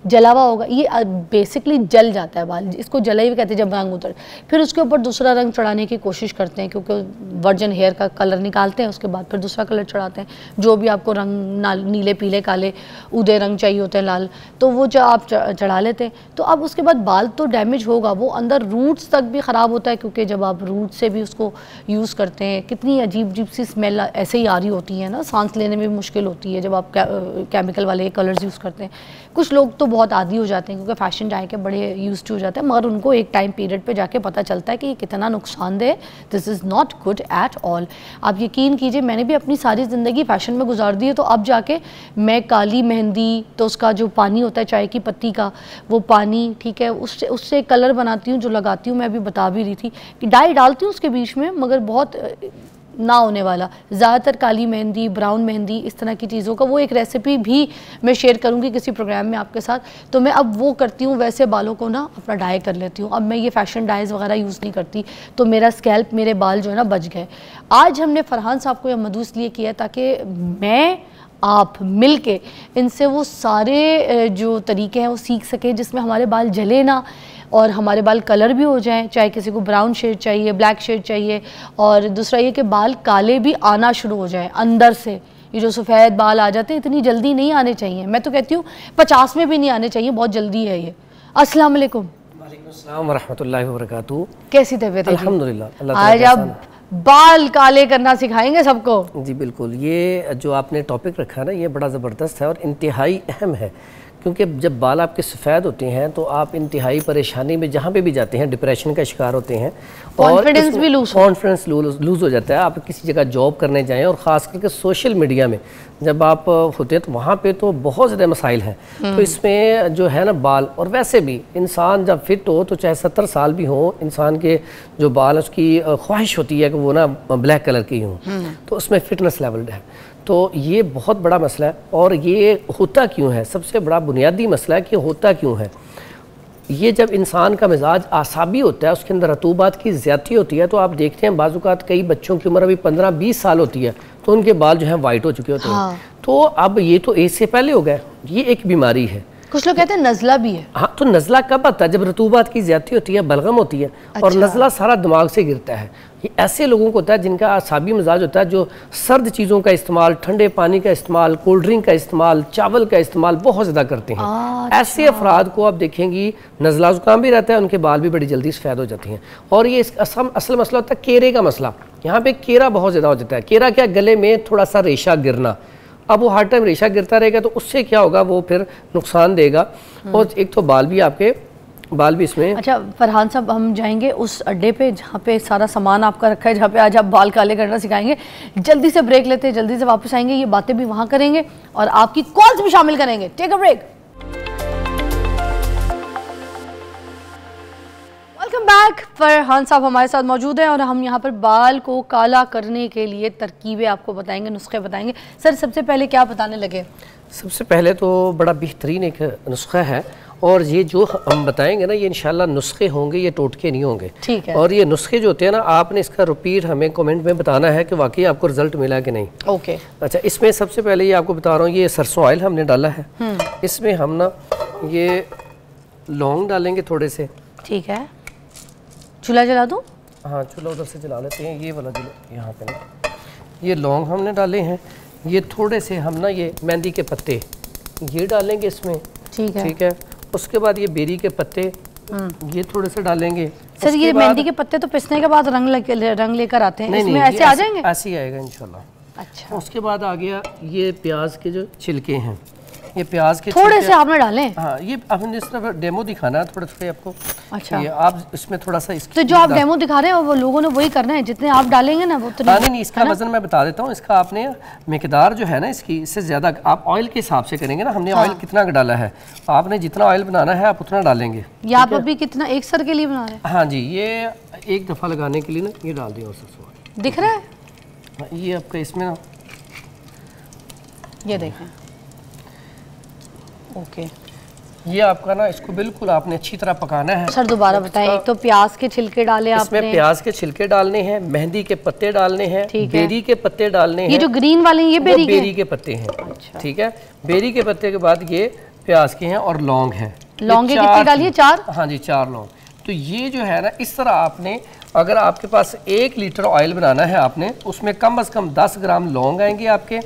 जलावा होगा। ये बेसिकली जल जाता है बाल, इसको जलाई भी कहते हैं जब रंग उतर। फिर उसके ऊपर दूसरा रंग चढ़ाने की कोशिश करते हैं, क्योंकि वर्जिन हेयर का कलर निकालते हैं, उसके बाद फिर दूसरा कलर चढ़ाते हैं, जो भी आपको रंग नीले, पीले, काले, उदय रंग चाहिए होते हैं, लाल, तो वो जो आप चढ़ा लेते हैं। तो अब उसके बाद बाल तो डैमेज होगा, वो अंदर रूट्स तक भी ख़राब होता है, क्योंकि जब आप रूट से भी उसको यूज़ करते हैं, कितनी अजीब अजीब सी स्मेल ऐसे ही आ रही होती है ना, सांस लेने में भी मुश्किल होती है जब आप केमिकल वाले कलर्स यूज़ करते हैं। कुछ लोग तो बहुत आदी हो जाते हैं, क्योंकि फैशन डाई के बड़े यूज टू हो जाते हैं, मगर उनको एक टाइम पीरियड पे जाके पता चलता है कि ये कितना नुकसानदेह, this is not good at all. आप यकीन कीजिए, मैंने भी अपनी सारी ज़िंदगी फैशन में गुजार दी है, तो अब जाके मैं काली मेहंदी, तो उसका जो पानी होता है चाय की पत्ती का, वो पानी, ठीक है, उससे कलर बनाती हूँ, जो लगाती हूँ। मैं अभी बता भी रही थी कि डाई डालती हूँ उसके बीच में, मगर बहुत ना होने वाला, ज़्यादातर काली मेहंदी, ब्राउन मेहंदी, इस तरह की चीज़ों का, वो एक रेसिपी भी मैं शेयर करूँगी किसी प्रोग्राम में आपके साथ। तो मैं अब वो करती हूँ, वैसे बालों को ना अपना डाई कर लेती हूँ। अब मैं ये फैशन डाइज वगैरह यूज़ नहीं करती, तो मेरा स्कैल्प, मेरे बाल जो है ना बच गए। आज हमने फरहान साहब को यह मदऊ इसलिए किया ताकि मैं आप मिल के इनसे वो सारे जो तरीके हैं वो सीख सकें, जिसमें हमारे बाल जले ना और हमारे बाल कलर भी हो जाएं, चाहे किसी को ब्राउन शेड चाहिए, ब्लैक शेड चाहिए, और दूसरा ये कि बाल काले भी आना शुरू हो जाएं अंदर से। ये जो सफ़ेद बाल आ जाते हैं इतनी जल्दी नहीं आने चाहिए, मैं तो कहती हूँ 50 में भी नहीं आने चाहिए, बहुत जल्दी है ये। अस्सलाम वालेकुम। वालेकुम अस्सलाम व रहमतुल्लाहि व बरकातहू। कैसी तबीयत है? अल्हम्दुलिल्लाह। आज आप बाल काले करना सिखाएंगे सबको? जी बिल्कुल, ये जो आपने टॉपिक रखा ना, ये बड़ा ज़बरदस्त है और इंतहाई अहम है, क्योंकि जब बाल आपके सफ़ेद होते हैं तो आप इंतहाई परेशानी में जहाँ पे भी जाते हैं डिप्रेशन का शिकार होते हैं, कॉन्फिडेंस भी कॉन्फिडेंस लूज़ हो जाता है। आप किसी जगह जॉब करने जाएं और ख़ास करके सोशल मीडिया में जब आप होते हैं तो वहाँ पे तो बहुत ज़्यादा मसाइल हैं। तो इसमें जो है ना बाल, और वैसे भी इंसान जब फिट हो तो चाहे 70 साल भी हो, इंसान के जो बाल है उसकी ख्वाहिश होती है कि वो ना ब्लैक कलर के ही हों, तो उसमें फिटनेस लेवल है। तो ये बहुत बड़ा मसला है। और ये होता क्यों है? सबसे बड़ा बुनियादी मसला है कि होता क्यों है। ये जब इंसान का मिजाज आसाबी होता है, उसके अंदर रतूबात की ज़्यादती होती है, तो आप देखते हैं बाज़-औक़ात कई बच्चों की उम्र अभी 15-20 साल होती है तो उनके बाल जो हैं वाइट हो चुके होते हैं। तो अब ये तो एज से पहले हो गया, ये एक बीमारी है। कुछ लोग कहते हैं नज़ला भी है। हाँ, तो नज़ला कब आता है? जब रतूबात की ज़्यादती होती है, बलगम होती है। अच्छा। और नज़ला सारा दिमाग से गिरता है। ये ऐसे लोगों को होता है जिनका आसाबी मिजाज होता है, जो सर्द चीज़ों का इस्तेमाल, ठंडे पानी का इस्तेमाल, कोल्ड ड्रिंक का इस्तेमाल, चावल का इस्तेमाल बहुत ज़्यादा करते हैं। अच्छा। ऐसे अफराद को आप देखेंगी नज़ला ज़ुकाम भी रहता है, उनके बाल भी बड़ी जल्दी सफ़ेद हो जाती हैं। और ये असल मसला होता है केरे का मसला। यहाँ पे केरा बहुत ज़्यादा हो जाता है। केरा क्या? गले में थोड़ा सा रेशा गिरना। अब वो हर टाइम रेशा गिरता रहेगा तो उससे क्या होगा, वो फिर नुकसान देगा। और एक तो बाल भी आपके बाल भी इसमें। अच्छा फरहान साहब, हम जाएंगे उस अड्डे पे जहाँ पे सारा सामान आपका रखा है, जहाँ पे आज आप बाल काले करना सिखाएंगे। जल्दी से ब्रेक लेते हैं, जल्दी से वापस आएंगे, ये बातें भी वहाँ करेंगे और आपकी कॉल्स भी शामिल करेंगे। Take a break. Welcome back. Farhan साहब हमारे साथ मौजूद हैं और हम यहाँ पर बाल को काला करने के लिए तरकीबें आपको बताएंगे, नुस्खे बताएंगे। सर सबसे पहले क्या बताने लगे? सबसे पहले तो बड़ा बेहतरीन एक नुस्खा है, और ये जो हम बताएंगे ना, ये इंशाल्लाह नुस्खे होंगे, ये टोटके नहीं होंगे। ठीक है। और ये नुस्खे जो होते हैं ना, आपने इसका रिपीट हमें कमेंट में बताना है कि वाकई आपको रिजल्ट मिला कि नहीं। ओके। अच्छा, इसमें सबसे पहले ये आपको बता रहा हूँ, ये सरसों ऑयल हमने डाला है। इसमें हम ना ये लौंग डालेंगे थोड़े से। ठीक है। चूल्हा जला दूँ? हाँ, चूल्हा उधर से जला लेते हैं। ये वाला जो यहाँ पे ना, ये लौंग हमने डाले हैं। ये थोड़े से हम ना ये मेहंदी के पत्ते ये डालेंगे इसमें। ठीक है। ठीक है। उसके बाद ये बेरी के पत्ते ये थोड़े से डालेंगे। सर ये मेहंदी के पत्ते तो पिसने के बाद रंग लेकर आते हैं, इसमें ऐसे आ जाएंगे? ऐसे ही आएगा इंशाल्लाह। अच्छा। उसके बाद आ गया ये प्याज के जो छिलके हैं, ये प्याज के थोड़े से आपने डाले? हाँ, ये आपने इस तरह डेमो दिखाना है थोड़े थोड़े आपको। अच्छा। ये आप इसमें थोड़ा सा तो जो आप डेमो दिखा रहे हैं वो लोगों ने वही करना है, जितने आप डालेंगे ना वो तो नहीं, इसका वजन मैं बता देता हूँ। इसका आपने मिकदार जो है ना इसकी, इससे ज़्यादा आप ऑयल के हिसाब से करेंगे ना। हमने ऑयल कितना डाला है, आपने जितना ऑयल बनाना है आप उतना डालेंगे। ये आप अभी कितना एक सर के लिए बना रहे हैं? हाँ जी, ये एक दफ़ा लगाने के लिए ना ये डाल दिया। और सरसों दिख रहा है ये आपका इसमें ना, ये देखें। ओके। ये आपका ना इसको बिल्कुल आपने अच्छी तरह पकाना है। सर दोबारा बताएं। एक तो प्याज के छिलके डाले आपने, इसमें प्याज के छिलके डालने हैं, मेहंदी के पत्ते डालने हैं, बेरी के पत्ते डालने हैं। ये जो ग्रीन वाले हैं ये बेरी के पत्ते हैं। अच्छा। ठीक है। बेरी के पत्ते के बाद ये प्याज के हैं और लौंग है। लौंगे कितनी डालिए? 4? हाँ जी, 4 लौंग। तो ये जो है ना इस तरह आपने, अगर आपके पास 1 लीटर ऑयल बनाना है आपने, उसमें कम से कम 10 ग्राम लौंग आएंगे आपके,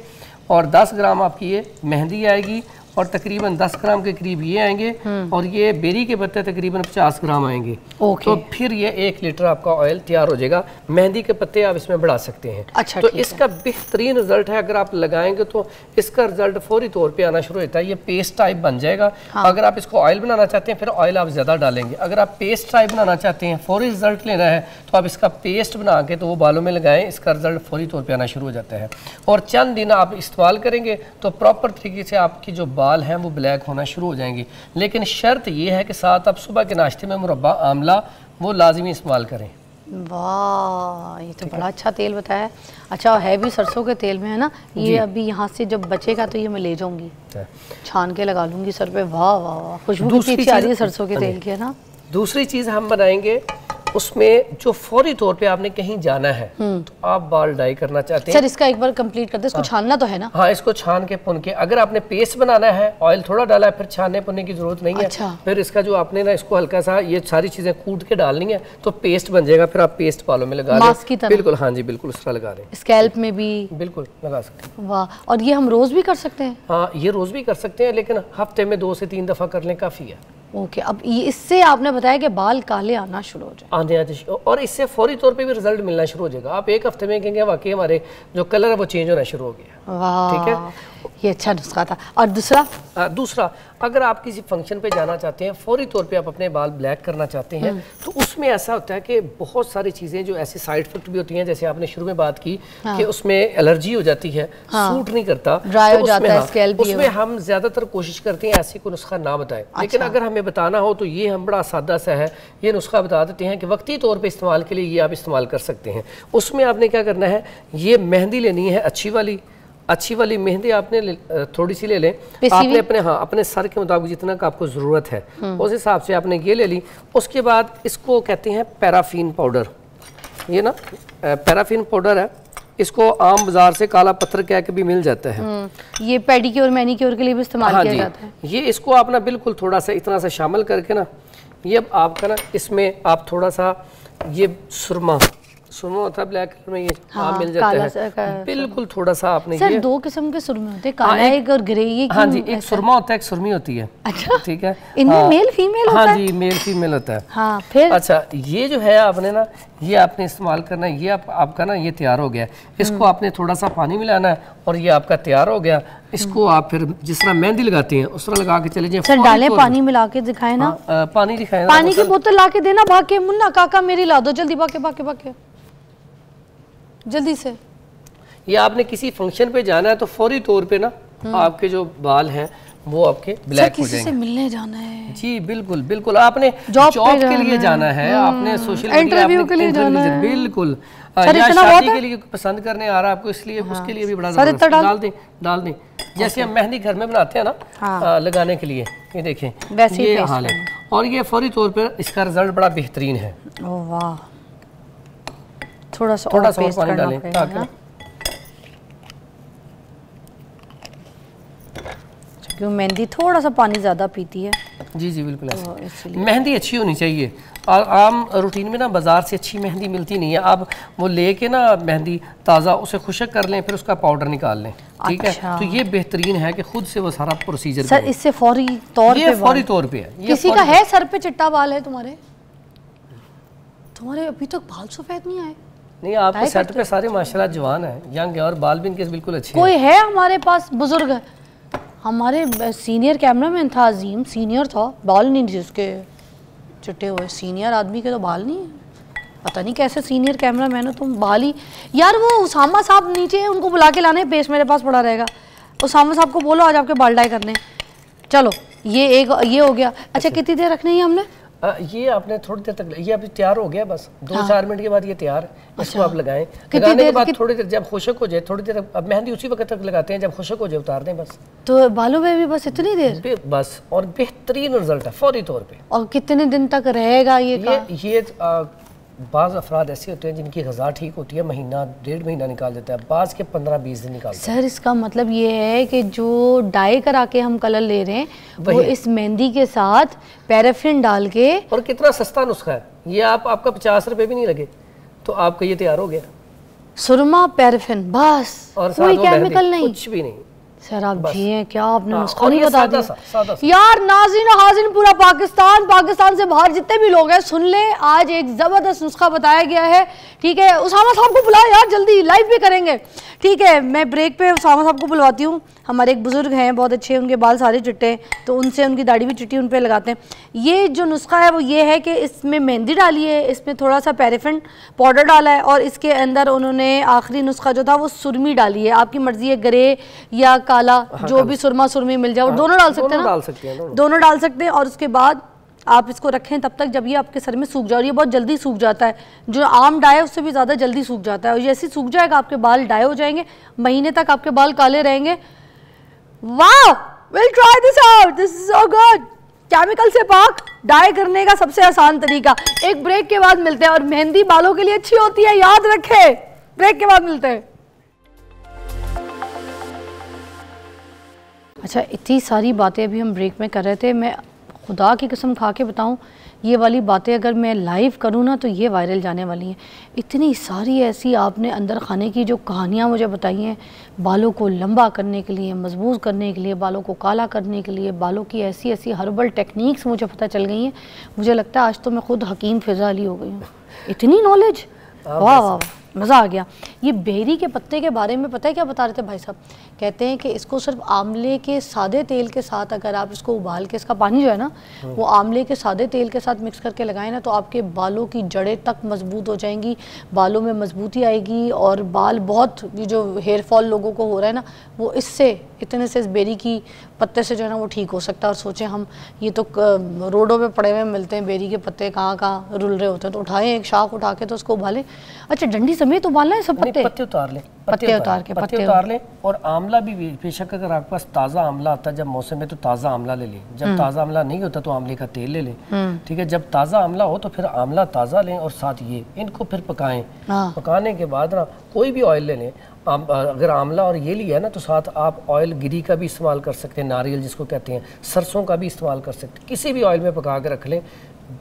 और 10 ग्राम आपकी ये मेहंदी आएगी, और तकरीबन 10 ग्राम के करीब ये आएंगे, और ये बेरी के पत्ते तकरीबन 50 ग्राम आएंगे। तो फिर ये 1 लीटर आपका ऑयल तैयार हो जाएगा। मेहंदी के पत्ते आप इसमें बढ़ा सकते हैं। अच्छा, तो इसका बेहतरीन रिजल्ट है, अगर आप लगाएंगे तो इसका रिजल्ट फौरी तौर पे आना शुरू होता है। ये पेस्ट टाइप बन जाएगा। हाँ। अगर आप इसको ऑयल बनाना चाहते हैं फिर ऑयल आप ज़्यादा डालेंगे। अगर आप पेस्ट टाइप बनाना चाहते हैं, फौरी रिजल्ट लेना है, तो आप इसका पेस्ट बना के तो वो बालों में लगाएं, इसका रिजल्ट फौरी तौर पर आना शुरू हो जाता है। और चंद दिन आप इस्तेमाल करेंगे तो प्रॉपर तरीके से आपकी जो बाल हैं वो ब्लैक होना शुरू हो जाएंगी। लेकिन शर्त यह है कि साथ आप सुबह के नाश्ते में मुरब्बा आंवला वो लाजमी इस्तेमाल करें। वाह, ये तो बड़ा अच्छा तेल बताया। अच्छा, है भी सरसों के तेल में है ना ये? अभी यहाँ से जब बचेगा तो ये मैं ले जाऊंगी, छान के लगा लूंगी सर पे। वाह वाह वाह, खुशबू कितनी अच्छी आ रही है सरसों के तेल की, है ना। दूसरी चीज़ हम बनाएंगे, उसमें जो फौरी तौर पे आपने कहीं जाना है तो आप बाल डाई करना चाहते हैं। सर इसका एक बार कंप्लीट कर दे, इसको छानना तो है ना? हाँ, इसको छान के पुन के, अगर आपने पेस्ट बनाना है, ऑयल थोड़ा डाला है, फिर छानने पुनने की जरूरत नहीं है। अच्छा। फिर इसका जो आपने ना इसको हल्का सा ये सारी चीजें कूट के डालनी है तो पेस्ट बन जाएगा। फिर आप पेस्ट बालों में लगा लें। बिल्कुल, हाँ जी बिल्कुल उस तरह लगा लें। स्कैल्प में भी बिल्कुल लगा सकते हैं। वाह, और ये हम रोज भी कर सकते हैं? हाँ, ये रोज भी कर सकते हैं, लेकिन हफ्ते में 2 से 3 दफा कर लें काफी है। ओके, अब ये इससे आपने बताया कि बाल काले आना शुरू हो जाए, और इससे फौरी तौर पे भी रिजल्ट मिलना शुरू हो जाएगा। आप एक हफ्ते में कहेंगे वाकई हमारे जो कलर है वो चेंज होना शुरू हो गया। वाह, ठीक है, ये अच्छा नुस्खा था। और दूसरा अगर आप किसी फंक्शन पे जाना चाहते हैं, फौरी तौर पे आप अपने बाल ब्लैक करना चाहते हैं, तो उसमें ऐसा होता है कि बहुत सारी चीज़ें जो ऐसी साइड इफेक्ट भी होती हैं, जैसे आपने शुरू में बात की कि उसमें एलर्जी हो जाती है, सूट नहीं करता, ड्राई हो जाता है स्कैल्प भी। उसमें हम ज़्यादातर कोशिश करते हैं ऐसी कोई नुस्खा ना बताएं, लेकिन अगर हमें बताना हो तो ये हम बड़ा सादा सा है, ये नुस्खा बता देते हैं कि वक्ती तौर पर इस्तेमाल के लिए ये आप इस्तेमाल कर सकते हैं। उसमें आपने क्या करना है, ये मेहंदी लेनी है अच्छी वाली मेहंदी आपने थोड़ी सी ले लें, आपने अपने सर के मुताबिक जितना का आपको ज़रूरत है उस हिसाब से आपने ये ले ली। उसके बाद इसको कहते हैं पैराफिन पाउडर। ये ना पैराफिन पाउडर है, इसको आम बाजार से काला पत्थर कह के भी मिल जाता है। ये पेडिक्योर मैनिक्योर के लिए भी इस्तेमाल किया जाता है। ये इसको आप ना बिल्कुल थोड़ा सा इतना सा शामिल करके ना, ये आपका ना इसमें आप थोड़ा सा ये सुरमा होता है ब्लैक कलर में, ये मिल जाता है, बिल्कुल थोड़ा सा आपने सर, 2 किस्म के सुरमे होते हैं, काला एक और ग्रे। ये हाँ जी, एक सुरमा होता है, एक सुरमी होती है। अच्छा, ठीक है, इनमें मेल फीमेल होता है? हाँ जी, मेल फीमेल होता है। हाँ, फिर अच्छा, ये जो है आपने ना, ये आपने इस्तेमाल करना है। ये आपका ना ये तैयार हो गया, इसको आपने थोड़ा सा पानी मिलाना है और ये आपका तैयार हो गया। इसको आप फिर जिस तरह मेहंदी लगाते हैं उस तरह लगा के चले जाए। सर डालें, पानी मिला के दिखाए ना। पानी दिखाए, पानी की बोतल ला के देना, भाग के मुन्ना काका मेरी ला दो जल्दी, भाग के जल्दी से। ये आपने किसी फंक्शन पे जाना है तो फौरी तौर पे ना आपके जो बाल हैं वो आपके ब्लैक हो जाएंगे। किसी से मिलने जाना है? जी बिल्कुल, आपने जॉब के लिए जाना है, आपने सोशल मीडिया इंटरव्यू के लिए जाना है, बिल्कुल, या शादी के लिए पसंद करने आ रहा है आपको, इसलिए उसके लिए भी बड़ा डाल दें। जैसे हम मेहंदी घर में बनाते हैं ना लगाने के लिए, ये देखें वैसे ये हाल है, और ये फौरी तौर पर इसका रिजल्ट बड़ा बेहतरीन है। वाह, थोड़ा सा और पानी डालें ताकि, क्यों मेहंदी थोड़ा सा पानी ज़्यादा पीती है। जी बिल्कुल ऐसे। मेहंदी अच्छी होनी चाहिए, और आम रूटीन में ना बाज़ार से अच्छी मेहंदी मिलती नहीं है। आप वो लेके ना मेहंदी ताज़ा उसे खुशक कर लें, फिर उसका पाउडर निकाल लें। ठीक है, तो ये बेहतरीन है कि खुद से वो सारा प्रोसीजर सर, इससे फौरी तौर पे है। किसी का है सर पे चिट्टा बाल है, तुम्हारे अभी तक बाल सफेद नहीं आए? नहीं, आपके सेट पे सारे माशाल्लाह जवान है, यंग है, और बाल भी इनके बिल्कुल अच्छे हैं। कोई है हमारे पास बुजुर्ग, हमारे सीनियर कैमरामैन था अजीम, सीनियर था, बाल नहीं जिसके चिट्टे हुए, सीनियर आदमी के तो बाल नहीं है। पता नहीं कैसे सीनियर कैमरामैन हो तुम, बाल ही। यार वो उसामा साहब नीचे है, उनको बुला के लाने, पेश मेरे पास पड़ा रहेगा। उसामा साहब को बोलो आज आपके बाल डाई करने। चलो ये हो गया। अच्छा, कितनी देर रखनी है हमने? ये आपने थोड़ी देर तक, ये अभी तैयार हो गया, बस 2-4 मिनट के बाद ये तैयार। इसको आप लगाएं, लगाने के बाद थोड़ी देर जब खुशक हो जाए, थोड़ी देर, अब मेहंदी उसी वक्त तक लगाते हैं, जब खुशक हो जाए उतार दें बस। तो बालों में भी बस इतनी देर बस, और बेहतरीन रिजल्ट है फौरी तौर पे। और कितने दिन तक रहेगा ये बाज़ अफराद ऐसे होते हैं जिनकी ग़िज़ा ठीक होती है, महीना 1.5 महीना निकाल देता है, बाज़ के 15-20 दिन निकाल। सर, इसका मतलब ये है कि जो डाई करा के हम कलर ले रहे हैं वो इस मेहंदी के साथ पैराफिन डाल के, और कितना सस्ता नुस्खा है ये, आपका 50 रुपए भी नहीं लगे तो आपका ये तैयार हो गया। सुरमा, पैराफिन, बस, और कोई केमिकल नहीं, कुछ भी नहीं। सर आप जी हैं क्या, आपने नुस्खा नहीं बता दिया यार। नाज़रीन हाज़िरीन, पूरा पाकिस्तान से बाहर जितने भी लोग हैं सुन लें, आज एक ज़बरदस्त नुस्खा बताया गया है। ठीक है, उसामा साहब को बुलाओ यार जल्दी, लाइव भी करेंगे। ठीक है, मैं ब्रेक पे उसामा साहब को बुलवाती हूँ। हमारे एक बुजुर्ग हैं, बहुत अच्छे, उनके बाल सारे चिट्टे हैं, तो उनसे उनकी दाढ़ी भी चिट्टी उन पर लगाते हैं। ये जो नुस्खा है वो ये है कि इसमें मेहंदी डाली है, इसमें थोड़ा सा पैराफिन पाउडर डाला है, और इसके अंदर उन्होंने आखिरी नुस्खा जो था वो सुरमी डाली है। आपकी मर्जी है ग्रे या काला, जो भी सुरमा सुरमी मिल जाए, दोनों डाल सकते हैं, दोनों डाल सकते हैं। और उसके बाद आप इसको रखें तब तक जब ये आपके सर में सूख जाए, और ये बहुत जल्दी सूख जाता है, जो आम डाई है उससे भी ज़्यादा जल्दी सूख जाता है, और जैसे सूख जाएगा आपके बाल डाई हो जाएंगे, महीने तक आपके बाल काले रहेंगे। Wow, will try this out, this is so good. Chemical से पाक डाई करने का सबसे आसान तरीका। एक ब्रेक के बाद मिलते हैं, और मेहंदी बालों के लिए अच्छी होती है, याद रखें। ब्रेक के बाद मिलते हैं। अच्छा, इतनी सारी बातें अभी हम ब्रेक में कर रहे थे, मैं खुदा की कसम खा के बताऊं ये वाली बातें अगर मैं लाइव करूँ ना तो ये वायरल जाने वाली हैं। इतनी सारी ऐसी आपने अंदर खाने की जो कहानियाँ मुझे बताई हैं, बालों को लंबा करने के लिए, मजबूत करने के लिए, बालों को काला करने के लिए, बालों की ऐसी ऐसी हर्बल टेक्निक्स मुझे पता चल गई हैं। मुझे लगता है आज तो मैं खुद हकीम फिजा अली हो गई हूँ, इतनी नॉलेज, वाह वाह मज़ा आ गया। ये बेरी के पत्ते के बारे में पता है क्या बता रहे थे भाई साहब? कहते हैं कि इसको सिर्फ आंवले के सादे तेल के साथ अगर आप इसको उबाल के, इसका पानी जो है ना वो आंवले के सादे तेल के साथ मिक्स करके लगाएं ना, तो आपके बालों की जड़ें तक मजबूत हो जाएंगी, बालों में मजबूती आएगी और बाल बहुत, ये जो हेयर फॉल लोगों को हो रहा है ना, वो इससे, इतने से इस बेरी की पत्ते से जो है ना वो ठीक हो सकता है। और सोचें हम ये तो रोडों पे पड़े हुए मिलते हैं बेरी के पत्ते, कहाँ कहाँ रुल रहे होते हैं, तो उठाएं एक शाख उठा के तो उसको उबालें। अच्छा, डंडी समेत उबालना है सब पत्ते? पत्ते उतार लें, पत्ते उतार लें। और आंवला भी बेशक अगर आपके पास ताज़ा आंवला आता है जब मौसम में तो ताज़ा आंवला ले लें, जब ताज़ा आंवला नहीं होता तो आंवले का तेल ले लें, ठीक है। जब ताज़ा आंवला हो तो फिर आंवला ताज़ा लें और साथ ये इनको फिर पकाएं। पकाने के बाद ना कोई भी ऑयल ले लें, अगर आंवला और ये लिया है ना तो साथ आप ऑयल गिरी का भी इस्तेमाल कर सकते हैं, नारियल जिसको कहते हैं, सरसों का भी इस्तेमाल कर सकते हैं, किसी भी ऑयल में पका के रख लें।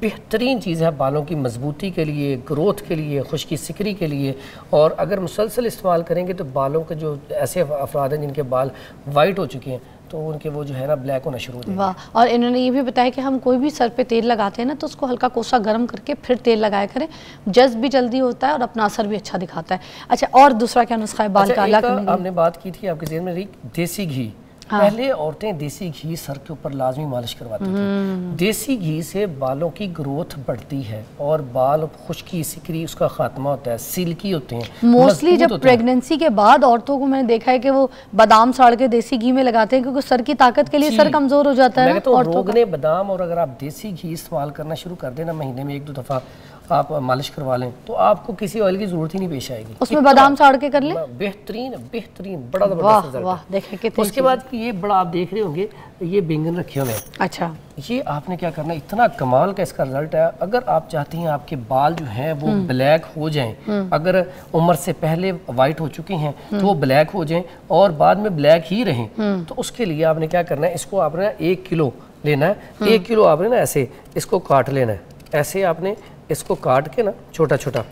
बेहतरीन चीज़ है बालों की मजबूती के लिए, ग्रोथ के लिए, खुश्की सिकरी के लिए। और अगर मुसलसल इस्तेमाल करेंगे तो बालों के जो ऐसे अफराद हैं जिनके बाल वाइट हो चुके हैं तो उनके वो जो है ना ब्लैक होना शुरू हो जाएंगे। वाह। और इन्होंने ये भी बताया कि हम कोई भी सर पे तेल लगाते हैं ना तो उसको हल्का कोसा गर्म करके फिर तेल लगाया करें, जज्ब भी जल्दी होता है और अपना असर भी अच्छा दिखाता है। अच्छा, और दूसरा क्या नुस्खा है बाल काला करने का? हमने बात की थी आपके ज़हन में रही देसी घी। पहले औरतें देसी घी सर के ऊपर लाजमी मालिश करवाती थी। देसी घी से बालों की ग्रोथ बढ़ती है और बाल खुश्की सिकरी उसका खात्मा होता है, सिल्की होते हैं। मोस्टली जब प्रेगनेंसी के बाद औरतों को मैंने देखा है कि वो बादाम साड़ के देसी घी में लगाते हैं क्योंकि सर की ताकत के लिए सर कमजोर हो जाता है। तो रोगने बादाम, और अगर आप देसी घी इस्तेमाल करना शुरू कर देना, महीने में 1-2 दफ़ा आप मालिश करवा लें तो आपको किसी ऑयल की जरूरत ही नहीं पेश आएगी। उसमें बादाम साड़ के कर लें, बेहतरीन बेहतरीन, बड़ा जबरदस्त रिजल्ट है। देखें कितने। उसके बाद ये बड़ा आप देख रहे होंगे ये बैंगन रखे हुए हैं। अच्छा, ये आपने क्या करना है, इतना कमाल का इसका रिजल्ट है। अगर आप चाहते हैं आपके बाल जो हैं वो ब्लैक हो जाएं, अगर उम्र से पहले वाइट हो चुके हैं तो वो ब्लैक हो जाएं और बाद में ब्लैक ही रहें, तो उसके लिए आपने क्या करना है, इसको आपने 1 किलो लेना है। 1 किलो आपने ना ऐसे इसको काट लेना है, ऐसे आपने इसको काट के ना छोटा छोटा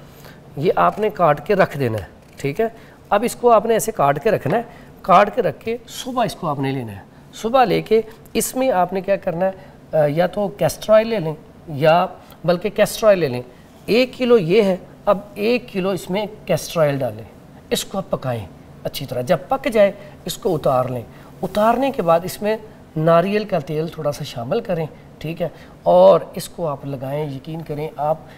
ये आपने काट के रख देना है, ठीक है। अब इसको आपने ऐसे काट के रखना है, काट के रख के सुबह इसको आपने लेना है। सुबह लेके इसमें आपने क्या करना है, या तो कैस्टर ऑयल ले लें या बल्कि कैस्टर ऑयल ले लें। 1 किलो ये है, अब 1 किलो इसमें कैस्टर ऑयल डालें, इसको आप पकाएं अच्छी तरह। जब पक जाए इसको उतार लें। उतारने के बाद इसमें नारियल का तेल थोड़ा सा शामिल करें, ठीक है, और इसको आप लगाएं। यकीन करें आप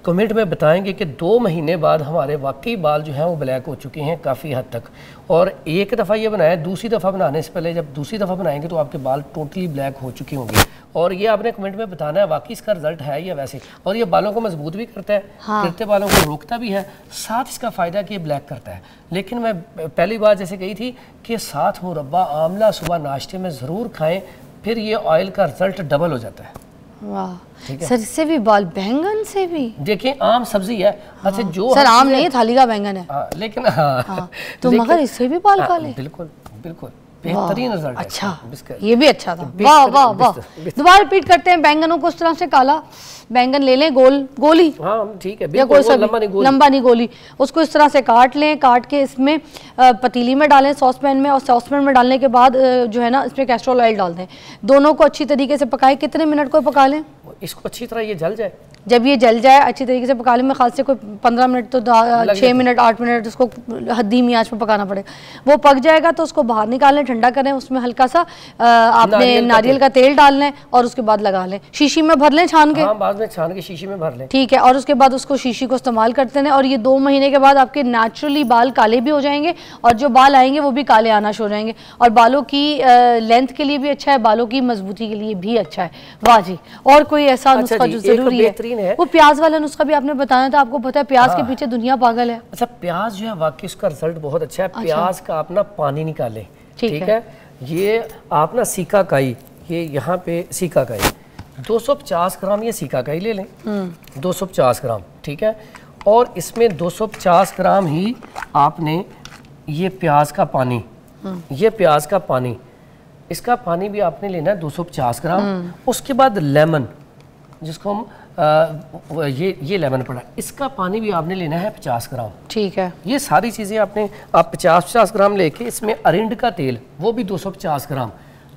कमेंट में बताएंगे कि 2 महीने बाद हमारे वाकई बाल जो हैं वो ब्लैक हो चुके हैं काफ़ी हद तक। और एक दफ़ा ये बनाया, दूसरी दफ़ा बनाने से पहले जब दूसरी दफ़ा बनाएंगे तो आपके बाल टोटली ब्लैक हो चुके होंगे। और ये आपने कमेंट में बताना है वाकई इसका रिजल्ट है या वैसे। और ये बालों को मजबूत भी करता है, गिरते बालों को रोकता भी है, साथ इसका फ़ायदा कि ये ब्लैक करता है। लेकिन मैं पहली बार जैसे कही थी कि साथ मुरब्बा आंवला सुबह नाश्ते में ज़रूर खाएँ, फिर ये ऑयल का रिजल्ट डबल हो जाता है। वाह, सर इससे भी बाल, बैंगन से भी? देखिए आम सब्जी है। अच्छा, जो सर आम नहीं, थाली का बैंगन है। लेकिन तो मगर इससे भी बाल काले? बिल्कुल बिल्कुल, बेहतरीन रिजल्ट। अच्छा, ये भी अच्छा था। वाह वाह वाह। दोबारा रिपीट करते हैं, बैंगनों को इस तरह से काला बैंगन ले लें, गोली, हाँ ठीक है, या कोई सा लंबा नहीं गोली, उसको इस तरह से काट लें। काट के इसमें पतीली में डालें, सॉसपैन में, और सॉसपैन में डालने के बाद जो है ना इसमें कैस्ट्रोल ऑयल डाल दें। दोनों को अच्छी तरीके से पकाएं। कितने मिनट को पका लें? इसको अच्छी तरह ये जल जाए। जब ये जल जाए अच्छी तरीके से पका लें, मैं खास से कोई 15 मिनट तो 6 मिनट 8 मिनट उसको धीमी आंच में पकाना पड़ेगा। वो पक जाएगा तो उसको बाहर निकालें, ठंडा करें, उसमें हल्का सा आपने नारियल का तेल डालना है और उसके बाद लगा लें। शीशी में भर लें छान के, बाद में छान के शीशी में भर लें, ठीक है। और उसके बाद उसको शीशी को इस्तेमाल करते हैं और ये 2 महीने के बाद आपके नेचुरली बाल काले भी हो जाएंगे और जो बाल आएंगे वो भी काले आना शुरू हो जाएंगे। और बालों की लेंथ के लिए भी अच्छा है, बालों की मजबूती के लिए भी अच्छा है। वाह जी। और कोई ऐसा नुस्खा जो जरूरी है? वो प्याज वाला नुस्खा भी आपने बताया था, आपको पता है प्याज के पीछे दुनिया पागल है। अच्छा, प्याज जो है वाकई उसका रिजल्ट बहुत अच्छा है। प्याज का आप ना पानी निकालें, ठीक है। ये आप ना सीका काई, ये यहाँ पे सीका काई 250 ग्राम ये सीका काई ले लें, 250 ग्राम, ठीक है। और इसमें 250 ग्राम ही आपने ये प्याज का पानी, ये प्याज का पानी, इसका पानी भी आपने लेना है 250 ग्राम। उसके बाद लेमन, जिसको हम ये लेमन पड़ा, इसका पानी भी आपने लेना है 50 ग्राम। ठीक है। ये सारी चीज़ें आप 50 ग्राम लेके इसमें अरिंड का तेल वो भी 250 ग्राम।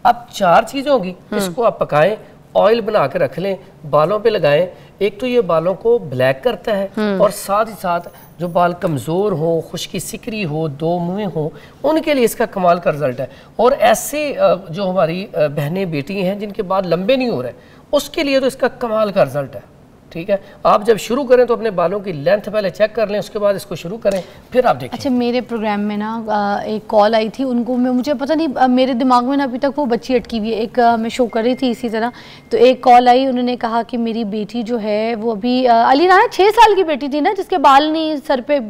अब 4 चीज़ें होंगी, इसको आप पकाएं, ऑयल बना के रख लें, बालों पे लगाएं। एक तो ये बालों को ब्लैक करता है और साथ ही साथ जो बाल कमज़ोर हो, खुश्की सिकरी हो, दो मुँह हो, उनके लिए इसका कमाल का रिजल्ट है। और ऐसे जो हमारी बहनें बेटी हैं जिनके बाल लंबे नहीं हो रहे, उसके लिए तो इसका कमाल का रिजल्ट है। ठीक है, आप जब शुरू करें तो अपने बालों की लेंथ पहले चेक कर लें, उसके बाद इसको शुरू करें, फिर आप देखें। अच्छा, मेरे प्रोग्राम में ना एक कॉल आई थी, उनको मुझे पता नहीं, मेरे दिमाग में ना अभी तक वो बच्ची अटकी हुई है। एक मैं शो कर रही थी इसी तरह, तो एक कॉल आई, उन्होंने कहा कि मेरी बेटी जो है वो अभी अली राना 6 साल की बेटी थी ना, जिसके बाल नहीं सर पे,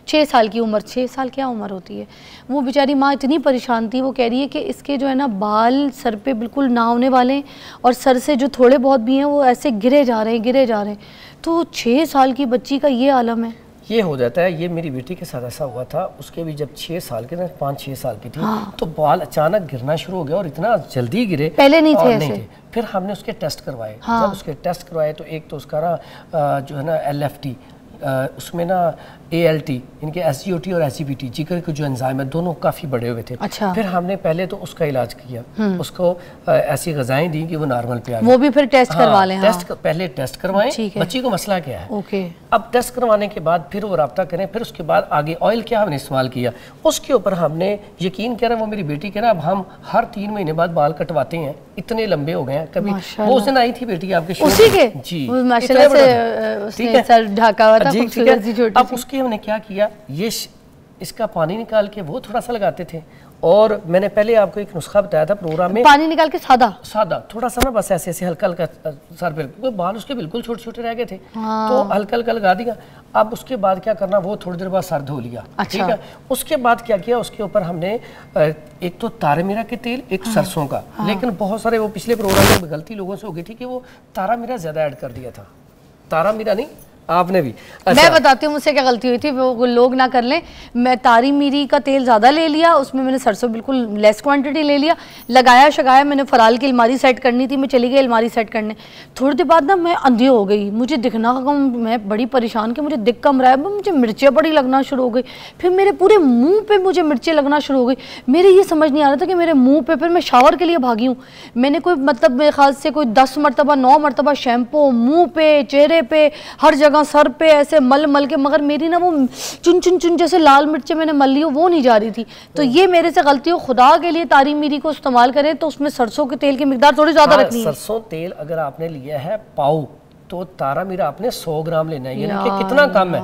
6 साल की उम्र, 6 साल क्या उम्र होती है, वो बेचारी माँ इतनी परेशान थी। वो कह रही है कि इसके जो है ना बाल सर पे बिल्कुल ना होने वाले हैं और सर से जो थोड़े बहुत भी हैं वो ऐसे गिरे जा रहे हैं। तो 6 साल की बच्ची का ये आलम है। ये हो जाता है। ये मेरी बेटी के साथ ऐसा हुआ था, उसके भी जब 6 साल के ना, 5-6 साल की थी, तो बाल अचानक गिरना शुरू हो गया और इतना जल्दी गिरे, पहले नहीं थे ऐसे। फिर हमने उसके टेस्ट करवाए। जब उसके टेस्ट करवाए तो एक तो उसका ना जो है ना LFT, उसमें ना ALT, इनके SGOT और SGPT, जिगर के जो एंजाइम है, दोनों काफ़ी बड़े हुए थे। अच्छा। फिर हमने पहले तो उसका इलाज किया, उसको ऐसी गज़ाएं दी कि वो नॉर्मल पे आ गई। वो भी फिर टेस्ट करवा लें। पहले टेस्ट करवाएं, बच्ची को मसला क्या है। ओके। अब टेस्ट करवाने के बाद फिर वो रब्ता करें, फिर उसके बाद आगे ऑयल क्या हमने इस्तेमाल किया, उसके ऊपर हमने यकीन करें, वो मेरी बेटी के ना, अब हम हर 3 महीने बाद बाल कटवाते हैं, इतने लंबे हो गए हैं। कभी वो उस दिन आई थी बेटी आपके शो उसी के जी, माशाल्लाह से उसने सर ढका हुआ था, खूबसूरत सी छोटी। अब उसके हमने क्या किया, ये इसका पानी निकाल के वो थोड़ा सा लगाते थे, और मैंने पहले आपको एक नुस्खा बताया था प्रोग्राम में, पानी निकाल के सादा थोड़ा सा ना, बस ऐसे ऐसे हल्का हल्का सर पे, क्योंकि बाल उसके बिल्कुल छोटे छोटे रह गए थे। तो हल्का हल्का लगा दिया। अब उसके बाद क्या करना, वो थोड़ी देर बाद सर धो लिया। अच्छा। ठीक है, उसके बाद क्या किया, उसके ऊपर हमने एक तो तारा मीरा के तेल, एक सरसों का, लेकिन बहुत सारे वो पिछले प्रोग्राम में गलती लोगों से हो गई थी कि वो तारा मीरा ज्यादा ऐड कर दिया था। तारा मीरा नहीं, आपने भी। अच्छा। मैं बताती हूँ मुझसे क्या गलती हुई थी, वो लोग ना कर लें। मैं तारी मीरी का तेल ज़्यादा ले लिया, उसमें मैंने सरसों बिल्कुल लेस क्वांटिटी ले लिया, लगाया शगाया, मैंने फराल की अलमारी सेट करनी थी, मैं चली गई अलमारी सेट करने। थोड़ी देर बाद ना मैं अंधी हो गई, मुझे दिखना कम, मैं बड़ी परेशान कि मुझे दिख कम रहा है, मुझे मिर्चें बड़ी लगना शुरू हो गई, फिर मेरे पूरे मुँह पर मुझे मिर्चें लगना शुरू हो गई। मेरे ये समझ नहीं आ रहा था कि मेरे मुँह पर, फिर मैं शावर के लिए भागी हूँ, मैंने कोई मतलब मेरे ख्याल से कोई 10 मरतबा 9 मरतबा शैम्पू मुँह पे, चेहरे पे, हर जगह सर पे ऐसे मल के, मगर मेरी ना वो चुन चुन चुन जैसे लाल मिर्चें मैंने मल ली हो, वो नहीं जा रही थी। तो ये मेरे से गलती हो, खुदा के लिए तारी मीरी को इस्तेमाल करें तो उसमें सरसों के तेल की मिकदार थोड़ी ज्यादा रखनी है। सरसों तेल अगर आपने लिया है पाव, तो तारा मीरा आपने 100 ग्राम लेना है, यानी कि कितना कम है।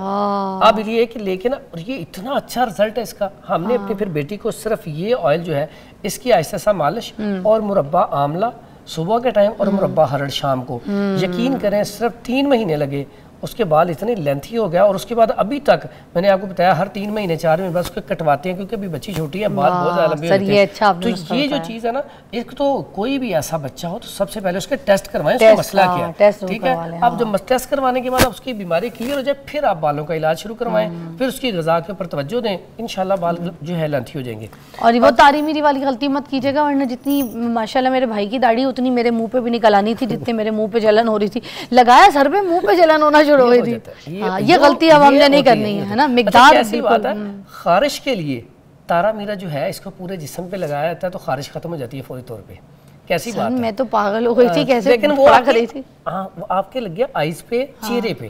अब ये कि लेकिन ये इतना अच्छा रिजल्ट है इसका। हमने अपनी फिर बेटी को सिर्फ ये ऑयल जो है इसकी आहिस्ता सा मालिश और मुरब्बा आंवला सुबह के टाइम और मुरब्बा हरड़ शाम को, यकीन करें सिर्फ 3 महीने लगे, उसके बाल इतने लेंथी हो गया। और उसके बाद अभी तक मैंने आपको बताया हर 3 महीने 4 महीने बाद उसको कटवाते हैं, क्योंकि अभी बच्ची छोटी है, बाल बहुत ज़्यादा लंबे होते हैं। अच्छा, तो ये जो चीज़ है ना, एक तो कोई भी ऐसा बच्चा हो तो सबसे पहले उसके टेस्ट करवाएं, उसका मसला क्या है। ठीक है, अब जब टेस्ट करवाने के बाद उसकी बीमारी क्लियर हो जाए, फिर आप बालों का इलाज शुरू करवाएं, फिर उसकी ग़िज़ा के ऊपर तवज्जो दें, इंशाल्लाह बाल जो है लेंथी हो जाएंगे। और वो तारी मीरी वाली गलती मत कीजिएगा, वरना जितनी माशाल्लाह मेरे भाई की दाढ़ी उतनी मेरे मुँह पे भी निकल आनी थी, जितने मेरे मुँह पे जलन हो रही थी। लगाया सर पे, मुँह पे जलन होना शुरू हो गई थी। ये गलती अब हमने नहीं करनी है ना, मिकदार ऐसी बात है। खारिश के लिए तारा मीरा जो है इसको पूरे जिस्म पे लगाया जाता है तो खारिश खत्म हो जाती है फौरी तौर पे। कैसी बात है? मैं तो पागल हो गई थी, कैसे लेकिन वो आपके लग गया आईज पे, चेहरे पे,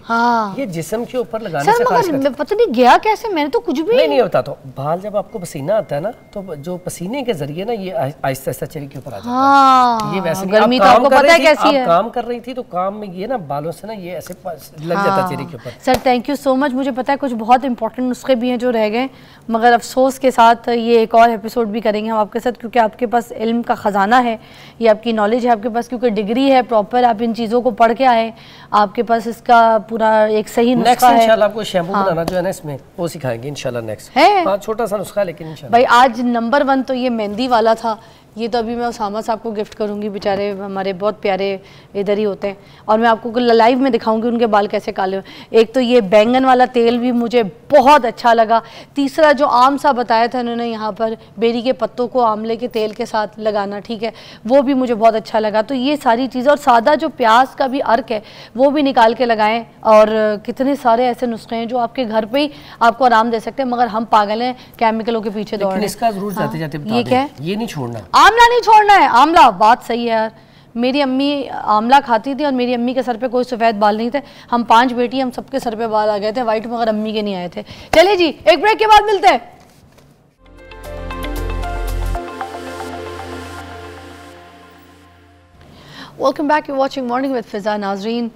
ये जिस्म के ऊपर लगाने से मगर पता नहीं गया कैसे, मैंने तो कुछ भी नहीं होता। तो बाल जब आपको पसीना आता है ना, तो जो पसीने के जरिए ना ये आहिस्ता आहिस्ता चेहरे के ऊपर आ जाता है। ये वैसे गर्मी तो आपको पता है कैसी है, काम कर रही थी तो काम में ये ना बालों से ना ये ऐसे लग जाता है चेहरे के ऊपर। Sir thank you so much. मुझे पता है कुछ बहुत इंपॉर्टेंट नुस्खे भी हैं जो रह गए, मगर अफसोस के साथ ये एक और एपिसोड भी करेंगे हम आपके साथ, क्योंकि आपके पास इल्म का ख़जाना है, ये आपकी नॉलेज है आपके पास, क्योंकि डिग्री है प्रॉपर, आप इन चीज़ों को पढ़ के आए, आपके पास इसका पूरा एक सही नुस्खा है। इंशाल्लाह आपको शैम्पू बनाना जो है ना इसमें वो सिखाएंगे इंशाल्लाह नेक्स्ट है। हाँ छोटा सा नुस्खा, लेकिन इंशाल्लाह भाई आज नंबर 1 तो ये मेहंदी वाला था, ये तो अभी मैं उसामा साहब को गिफ्ट करूंगी, बेचारे हमारे बहुत प्यारे इधर ही होते हैं, और मैं आपको लाइव में दिखाऊंगी उनके बाल कैसे काले हुए। एक तो ये बैंगन वाला तेल भी मुझे बहुत अच्छा लगा। तीसरा जो आम सा बताया था उन्होंने यहाँ पर बेरी के पत्तों को आंवले के तेल के साथ लगाना, ठीक है, वो भी मुझे बहुत अच्छा लगा। तो ये सारी चीज़ें, और सादा जो प्याज का भी अर्क है वो भी निकाल के लगाएं। और कितने सारे ऐसे नुस्खे हैं जो आपके घर पे ही आपको आराम दे सकते हैं, मगर हम पागल हैं केमिकलों के पीछे दौड़ रहे हैं। इसका जरूर जाते जाते ये क्या है? ये नहीं छोड़ना, आंवला नहीं छोड़ना है। आंवला, बात सही है यार, मेरी अम्मी आंवला खाती थी और मेरी अम्मी के सर पे कोई सफ़ेद बाल नहीं थे। हम 5 बेटी, हम सबके सर पे बाल आ गए थे वाइट, मगर अम्मी के नहीं आए थे। चलिए जी, एक ब्रेक के बाद मिलते हैं। Welcome back, you watching morning with Fiza. Nazreen,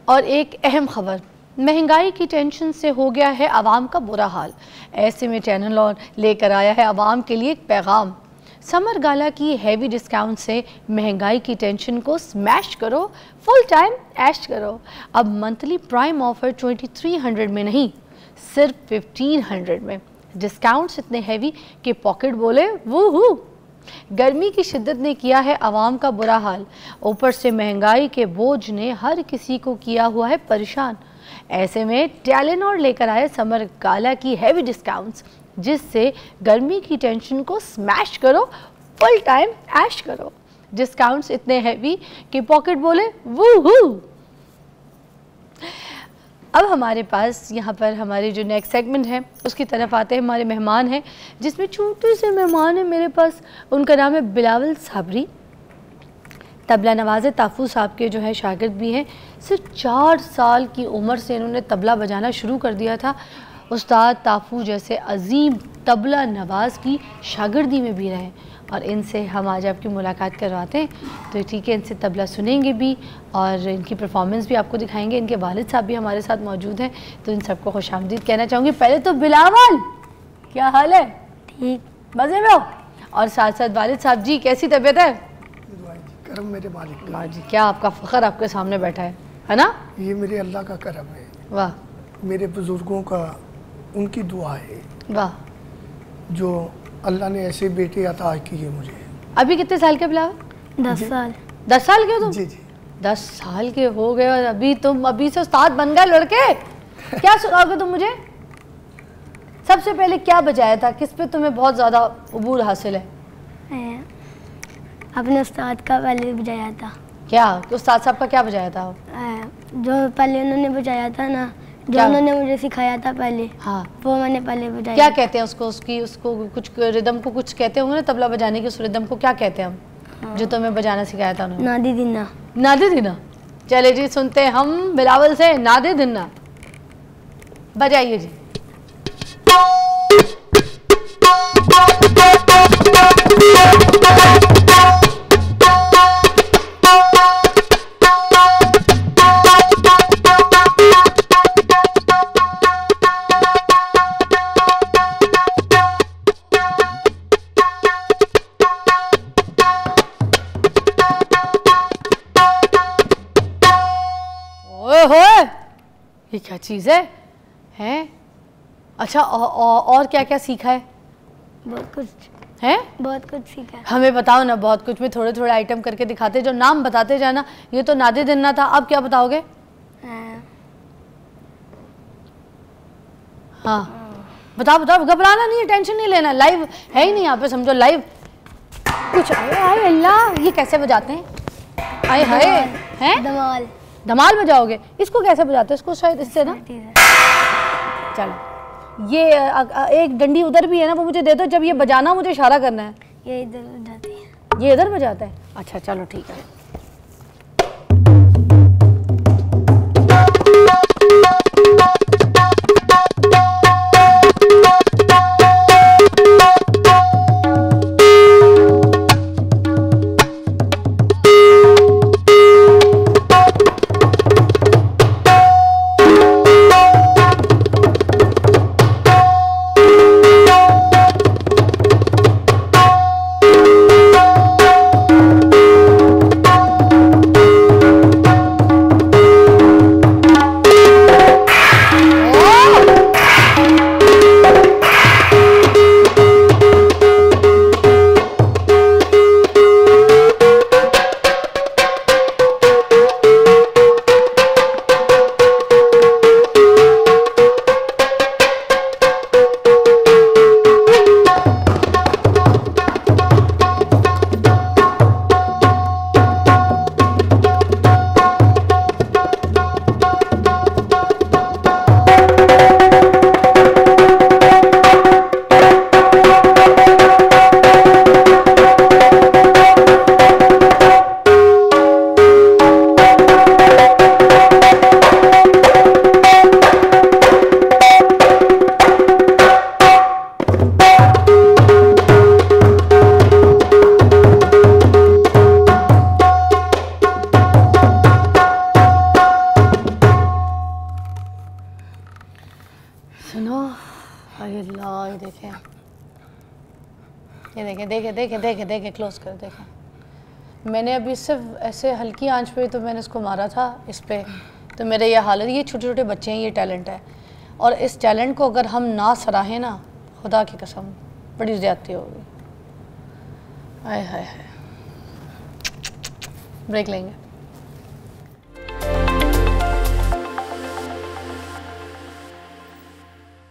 और एक अहम खबर, महंगाई की टेंशन से हो गया है आवाम का बुरा हाल। ऐसे में चैनल लॉ लेकर आया है आवाम के लिए एक पैगाम। समर गाला की हैवी डिस्काउंट से महंगाई की टेंशन को स्मैश करो, फुल टाइम ऐश करो। अब मंथली प्राइम ऑफर 2300 में नहीं, सिर्फ 1500 में। डिस्काउंट्स इतने हैवी कि पॉकेट बोले वूहू। गर्मी की शिद्दत ने किया है आवाम का बुरा हाल, ऊपर से महंगाई के बोझ ने हर किसी को किया हुआ है परेशान। ऐसे में टेलीनॉर लेकर आए समर गाला की हैवी डिस्काउंट्स, जिससे गर्मी की टेंशन को स्मैश करो, फुल टाइम ऐश करो। डिस्काउंट्स इतने हैवी कि पॉकेट बोले वूहू। अब हमारे पास यहाँ पर हमारी जो नेक्स्ट सेगमेंट है उसकी तरफ आते हैं। हमारे मेहमान हैं, जिसमें छोटे से मेहमान हैं मेरे पास, उनका नाम है बिलावल साबरी। तबला नवाज़ ताफू साहब के जो है शागिर्द भी हैं। सिर्फ 4 साल की उम्र से इन्होंने तबला बजाना शुरू कर दिया था। उस्ताद ताफू जैसे अजीम तबला नवाज़ की शागिर्दी में भी रहे, और इनसे हम आज आपकी मुलाकात करवाते हैं। तो ठीक है, इनसे तबला सुनेंगे भी और इनकी परफॉर्मेंस भी आपको दिखाएंगे। इनके वालिद साहब भी हमारे साथ मौजूद हैं, तो इन सबको खुशामदीद कहना चाहूँगी। पहले तो बिलावल, क्या हाल है? ठीक, मज़े में हो? और साथ साथ वालिद साहब जी, कैसी तबीयत है? करम मेरे मालिक वाह जी, क्या आपका फ़ख्र आपके सामने बैठा है ना? ये मेरे अल्लाह का करम है, वाह। मेरे बुजुर्गों का, उनकी दुआ है, वाह, जो अल्लाह ने ऐसे बेटे अता किए मुझे। अभी कितने साल के बिलावल? 10 साल। 10 साल के हो तुम? जी जी। 10 साल के हो गए और अभी से उस्ताद बन गए लड़के। क्या सुनाओगे तुम मुझे? सबसे पहले क्या बजाया था, किस पे तुम्हें बहुत ज़्यादा अबूर हासिल है? अपने उस्ताद का पहले बजाया था। क्या उस्ताद साहब का क्या बजाया था? जो पहले उन्होंने बजाया था ना, जो उन्होंने मुझे सिखाया था पहले, हाँ, वो मैंने पहले बजाया। क्या कहते हैं उसको? उसको कुछ रिदम को कुछ कहते होंगे ना, तबला बजाने की उस रिदम को क्या कहते हैं हम? हाँ। जो तुम्हें बजाना सिखाया था उन्होंने? नादी दिन्ना। नादी दिन्ना। चले जी, सुनते हैं हम बिलावल से नादी दिन्ना। बजाइए जी। ये क्या चीज़ है? हैं? अच्छा, और क्या क्या सीखा है? बहुत कुछ है, बहुत कुछ सीखा है। हमें बताओ ना, बहुत कुछ में थोड़े थोड़े आइटम करके दिखाते, जो नाम बताते जाना। ये तो नादे दिन्ना था, अब क्या बताओगे? हाँ बताओ बताओ, घबराना नहीं है, टेंशन नहीं लेना, लाइव है ही नहीं यहाँ पे, समझो लाइव कुछ। आए अल्लाह, ये कैसे बजाते हैं? आए हाय, हैं? धमाल। धमाल बजाओगे? इसको कैसे बजाते हैं? इसको शायद इससे ना, चलो ये एक डंडी उधर भी है ना, वो मुझे दे दो। जब ये बजाना मुझे इशारा करना है। ये इधर बजाती है। ये इधर बजाता है? अच्छा चलो ठीक है। सुनो, अरे अल्लाह, ये देखें, ये देखें, देखें देखें देखें देखें, क्लोज कर देखें। मैंने अभी सिर्फ ऐसे हल्की आंच पे तो मैंने इसको मारा था इस पे, तो मेरे ये हालत, ये छोटे छोटे बच्चे हैं, ये टैलेंट है, और इस टैलेंट को अगर हम ना सराहें ना, खुदा की कसम बड़ी ज़्यादती होगी। हाय हाय हाय, ब्रेक लेंगे।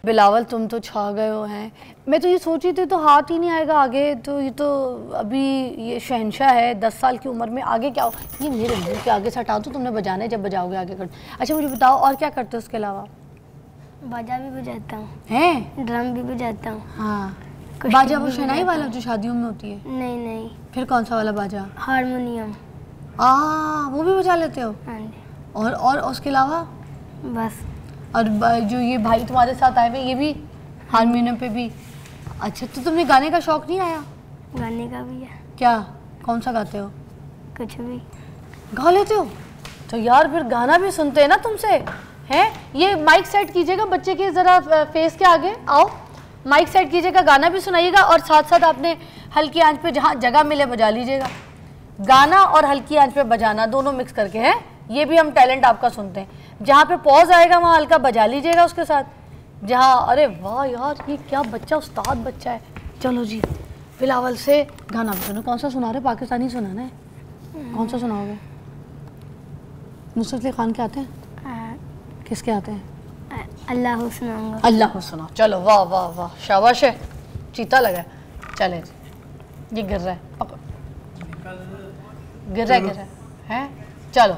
बिलावल तुम तो छा गए हो हैं। मैं तो ये सोची थी तो हाथ ही नहीं आएगा आगे, तो ये तो अभी ये शहंशाह है 10 साल की उम्र में, आगे क्या हो, ये मेरे मुंह के आगे से हटा दो, तुमने बजाना है, जब बजाओगे आगे कर। अच्छा मुझे बताओ और क्या करते हो उसके अलावा? बाजा भी बजाता हूँ। हैं? ड्रम भी बजाता हूँ। हाँ, बाजा वो शहनाई वाला जो शादियों में होती है? नहीं नहीं। फिर कौन सा वाला बाजा? हारमोनियम। वो भी बजा लेते हो? हाँ जी। और उसके अलावा? बस। और जो ये भाई तुम्हारे साथ आए हुए, ये भी हारमोनियम पे भी? अच्छा, तो तुम्हें गाने का शौक नहीं आया? गाने का भी है। क्या, कौन सा गाते हो? कुछ भी गा लेते हो? तो यार फिर गाना भी सुनते हैं ना तुमसे, हैं? ये माइक सेट कीजिएगा बच्चे के, ज़रा फेस के आगे आओ, माइक सेट कीजिएगा, गाना भी सुनाइएगा, और साथ साथ आपने हल्की आंच पे जहाँ जगह मिले बजा लीजिएगा। गाना और हल्की आंच पे बजाना दोनों मिक्स करके, हैं? ये भी हम टैलेंट आपका सुनते हैं। जहाँ पे पॉज आएगा वहाँ हल्का बजा लीजिएगा उसके साथ, जहाँ, अरे वाह यार, ये क्या बच्चा, उस्ताद बच्चा है। चलो जी, बिलावल से गाना भी सुनो। कौन सा सुना रहे? पाकिस्तानी सुनाना है? कौन सा सुनाओगे? नुसरत अली खान के आते हैं? किसके आते हैं? अल्लाह सुनाऊंगा। अल्लाह सुनाओ। चलो, वाह वाह वाह, शाबाश है, चीता लगा। चले जी, ये गिर रहा है, पकड़, गिर रहा है, चलो।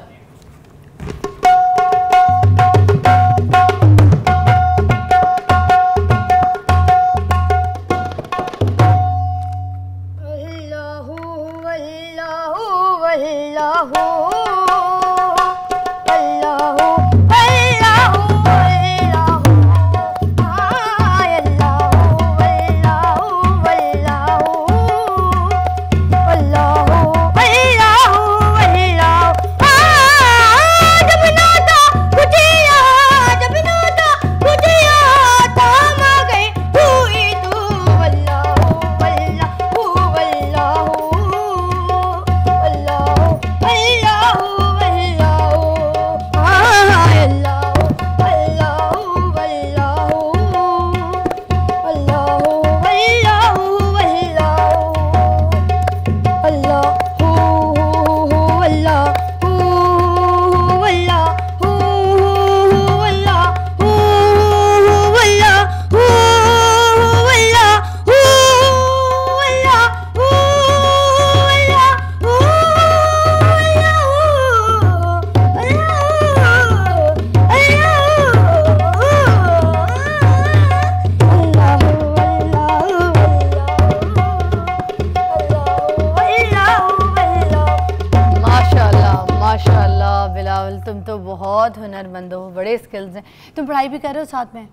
तुम तो बहुत हुनरमंद हो, बड़े स्किल्स हैं। तुम पढ़ाई भी कर रहे हो साथ में?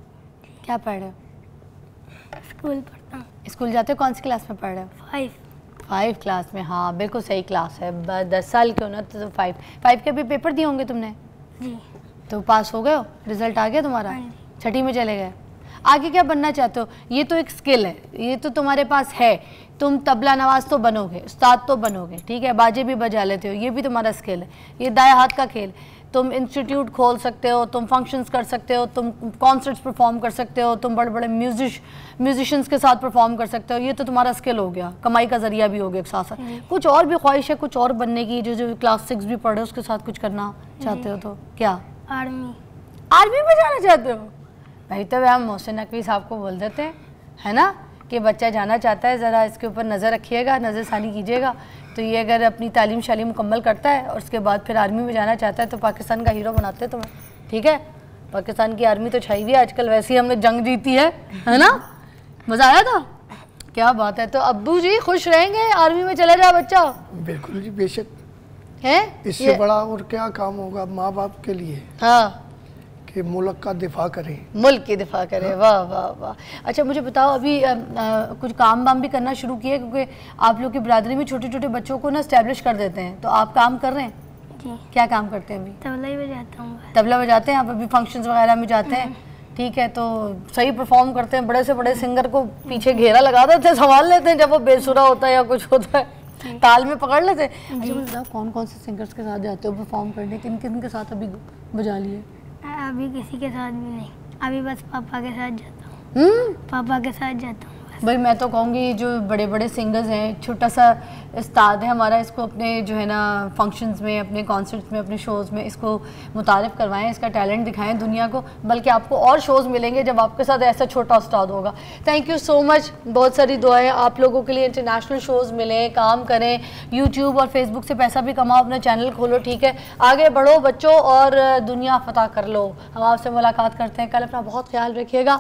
क्या पढ़ रहे हो? स्कूल पढ़ता हूँ। स्कूल जाते हो? कौन सी क्लास में पढ़ रहे हो? 5 क्लास में। हाँ बिल्कुल सही क्लास है, 10 साल के हो ना तो 5 के भी पेपर दिए होंगे तुमने? जी। तो पास हो गए हो? रिजल्ट आ गया तुम्हारा? छठी में चले गए। आगे क्या बनना चाहते हो? ये तो एक स्किल है, ये तो तुम्हारे पास है। तुम तबला नवाज तो बनोगे, उस्ताद तो बनोगे, ठीक है, बाजे भी बजा लेते हो, ये भी तुम्हारा स्किल है। ये दाएं हाथ का खेल। तुम इंस्टीट्यूट खोल सकते हो, तुम फंक्शंस कर सकते हो, तुम कॉन्सर्ट्स परफॉर्म कर सकते हो, तुम बड़े बड़े म्यूजिशियंस के साथ परफॉर्म कर सकते हो। ये तो तुम्हारा स्किल हो गया, कमाई का जरिया भी हो गया एक साथ साथ। कुछ और भी ख्वाहिश है, कुछ और बनने की, जो क्लास 6 भी पढ़ रहे हो उसके साथ कुछ करना चाहते हो? तो क्या? आर्मी में जाना चाहते हो? भाई तो हम मोहसिन नकवी साहब को बोल देते हैं, है ना, कि बच्चा जाना चाहता है, ज़रा इसके ऊपर नज़र रखिएगा, नज़रसानी कीजिएगा। तो ये अगर अपनी तालीम शालीम मुकम्मल करता है और उसके बाद फिर आर्मी में जाना चाहता है तो पाकिस्तान का हीरो बनाते हैं तुम्हें, ठीक है। पाकिस्तान की आर्मी तो छाई हुई है आजकल, वैसे ही हमने जंग जीती है ना। मज़ा आया था? क्या बात है। तो अब्बू जी खुश रहेंगे आर्मी में चला जाए बच्चा? बिल्कुल जी, बेशक है। इससे बड़ा और क्या काम होगा माँ बाप के लिए। हाँ, कि मुल्क का दिफा करें, मुल्क की दिफा करें। वाह वाह वाह। अच्छा मुझे बताओ, अभी कुछ काम वाम भी करना शुरू किए? क्योंकि आप लोग की बिरादरी में छोटे छोटे बच्चों को ना एस्टेब्लिश कर देते हैं, तो आप काम कर रहे हैं? जी। क्या काम करते हैं अभी? तबला ही बजाता हूँ। तबला बजाते हैं आप? अभी फंक्शंस वगैरह में जाते हैं? ठीक है, तो सही परफॉर्म करते हैं, बड़े से बड़े सिंगर को पीछे घेरा लगा देते हैं, संभाल लेते हैं जब वो बेसुरा होता है या कुछ होता है, ताल में पकड़ लेते हैं। अच्छा मुझे बताओ, कौन कौन से सिंगर्स के साथ जाते हो परफॉर्म करने, किन किन के साथ अभी बजा लिए? अभी किसी के साथ भी नहीं, अभी बस पापा के साथ जाता हूँ। पापा के साथ जाता हूँ। भाई मैं तो कहूँगी जो बड़े बड़े सिंगर्स हैं, छोटा सा उस्ताद है हमारा, इसको अपने जो है ना फंक्शंस में, अपने कॉन्सर्ट्स में, अपने शोज़ में इसको मुतारिफ़ करवाएं, इसका टैलेंट दिखाएं दुनिया को, बल्कि आपको और शोज़ मिलेंगे जब आपके साथ ऐसा छोटा उस्ताद होगा। थैंक यू सो मच, बहुत सारी दुआएं आप लोगों के लिए, इंटरनेशनल शोज़ मिलें, काम करें, यूट्यूब और फेसबुक से पैसा भी कमाओ, अपना चैनल खोलो, ठीक है, आगे बढ़ो बच्चों और दुनिया फतह कर लो। हम आपसे मुलाकात करते हैं कल, अपना बहुत ख्याल रखिएगा।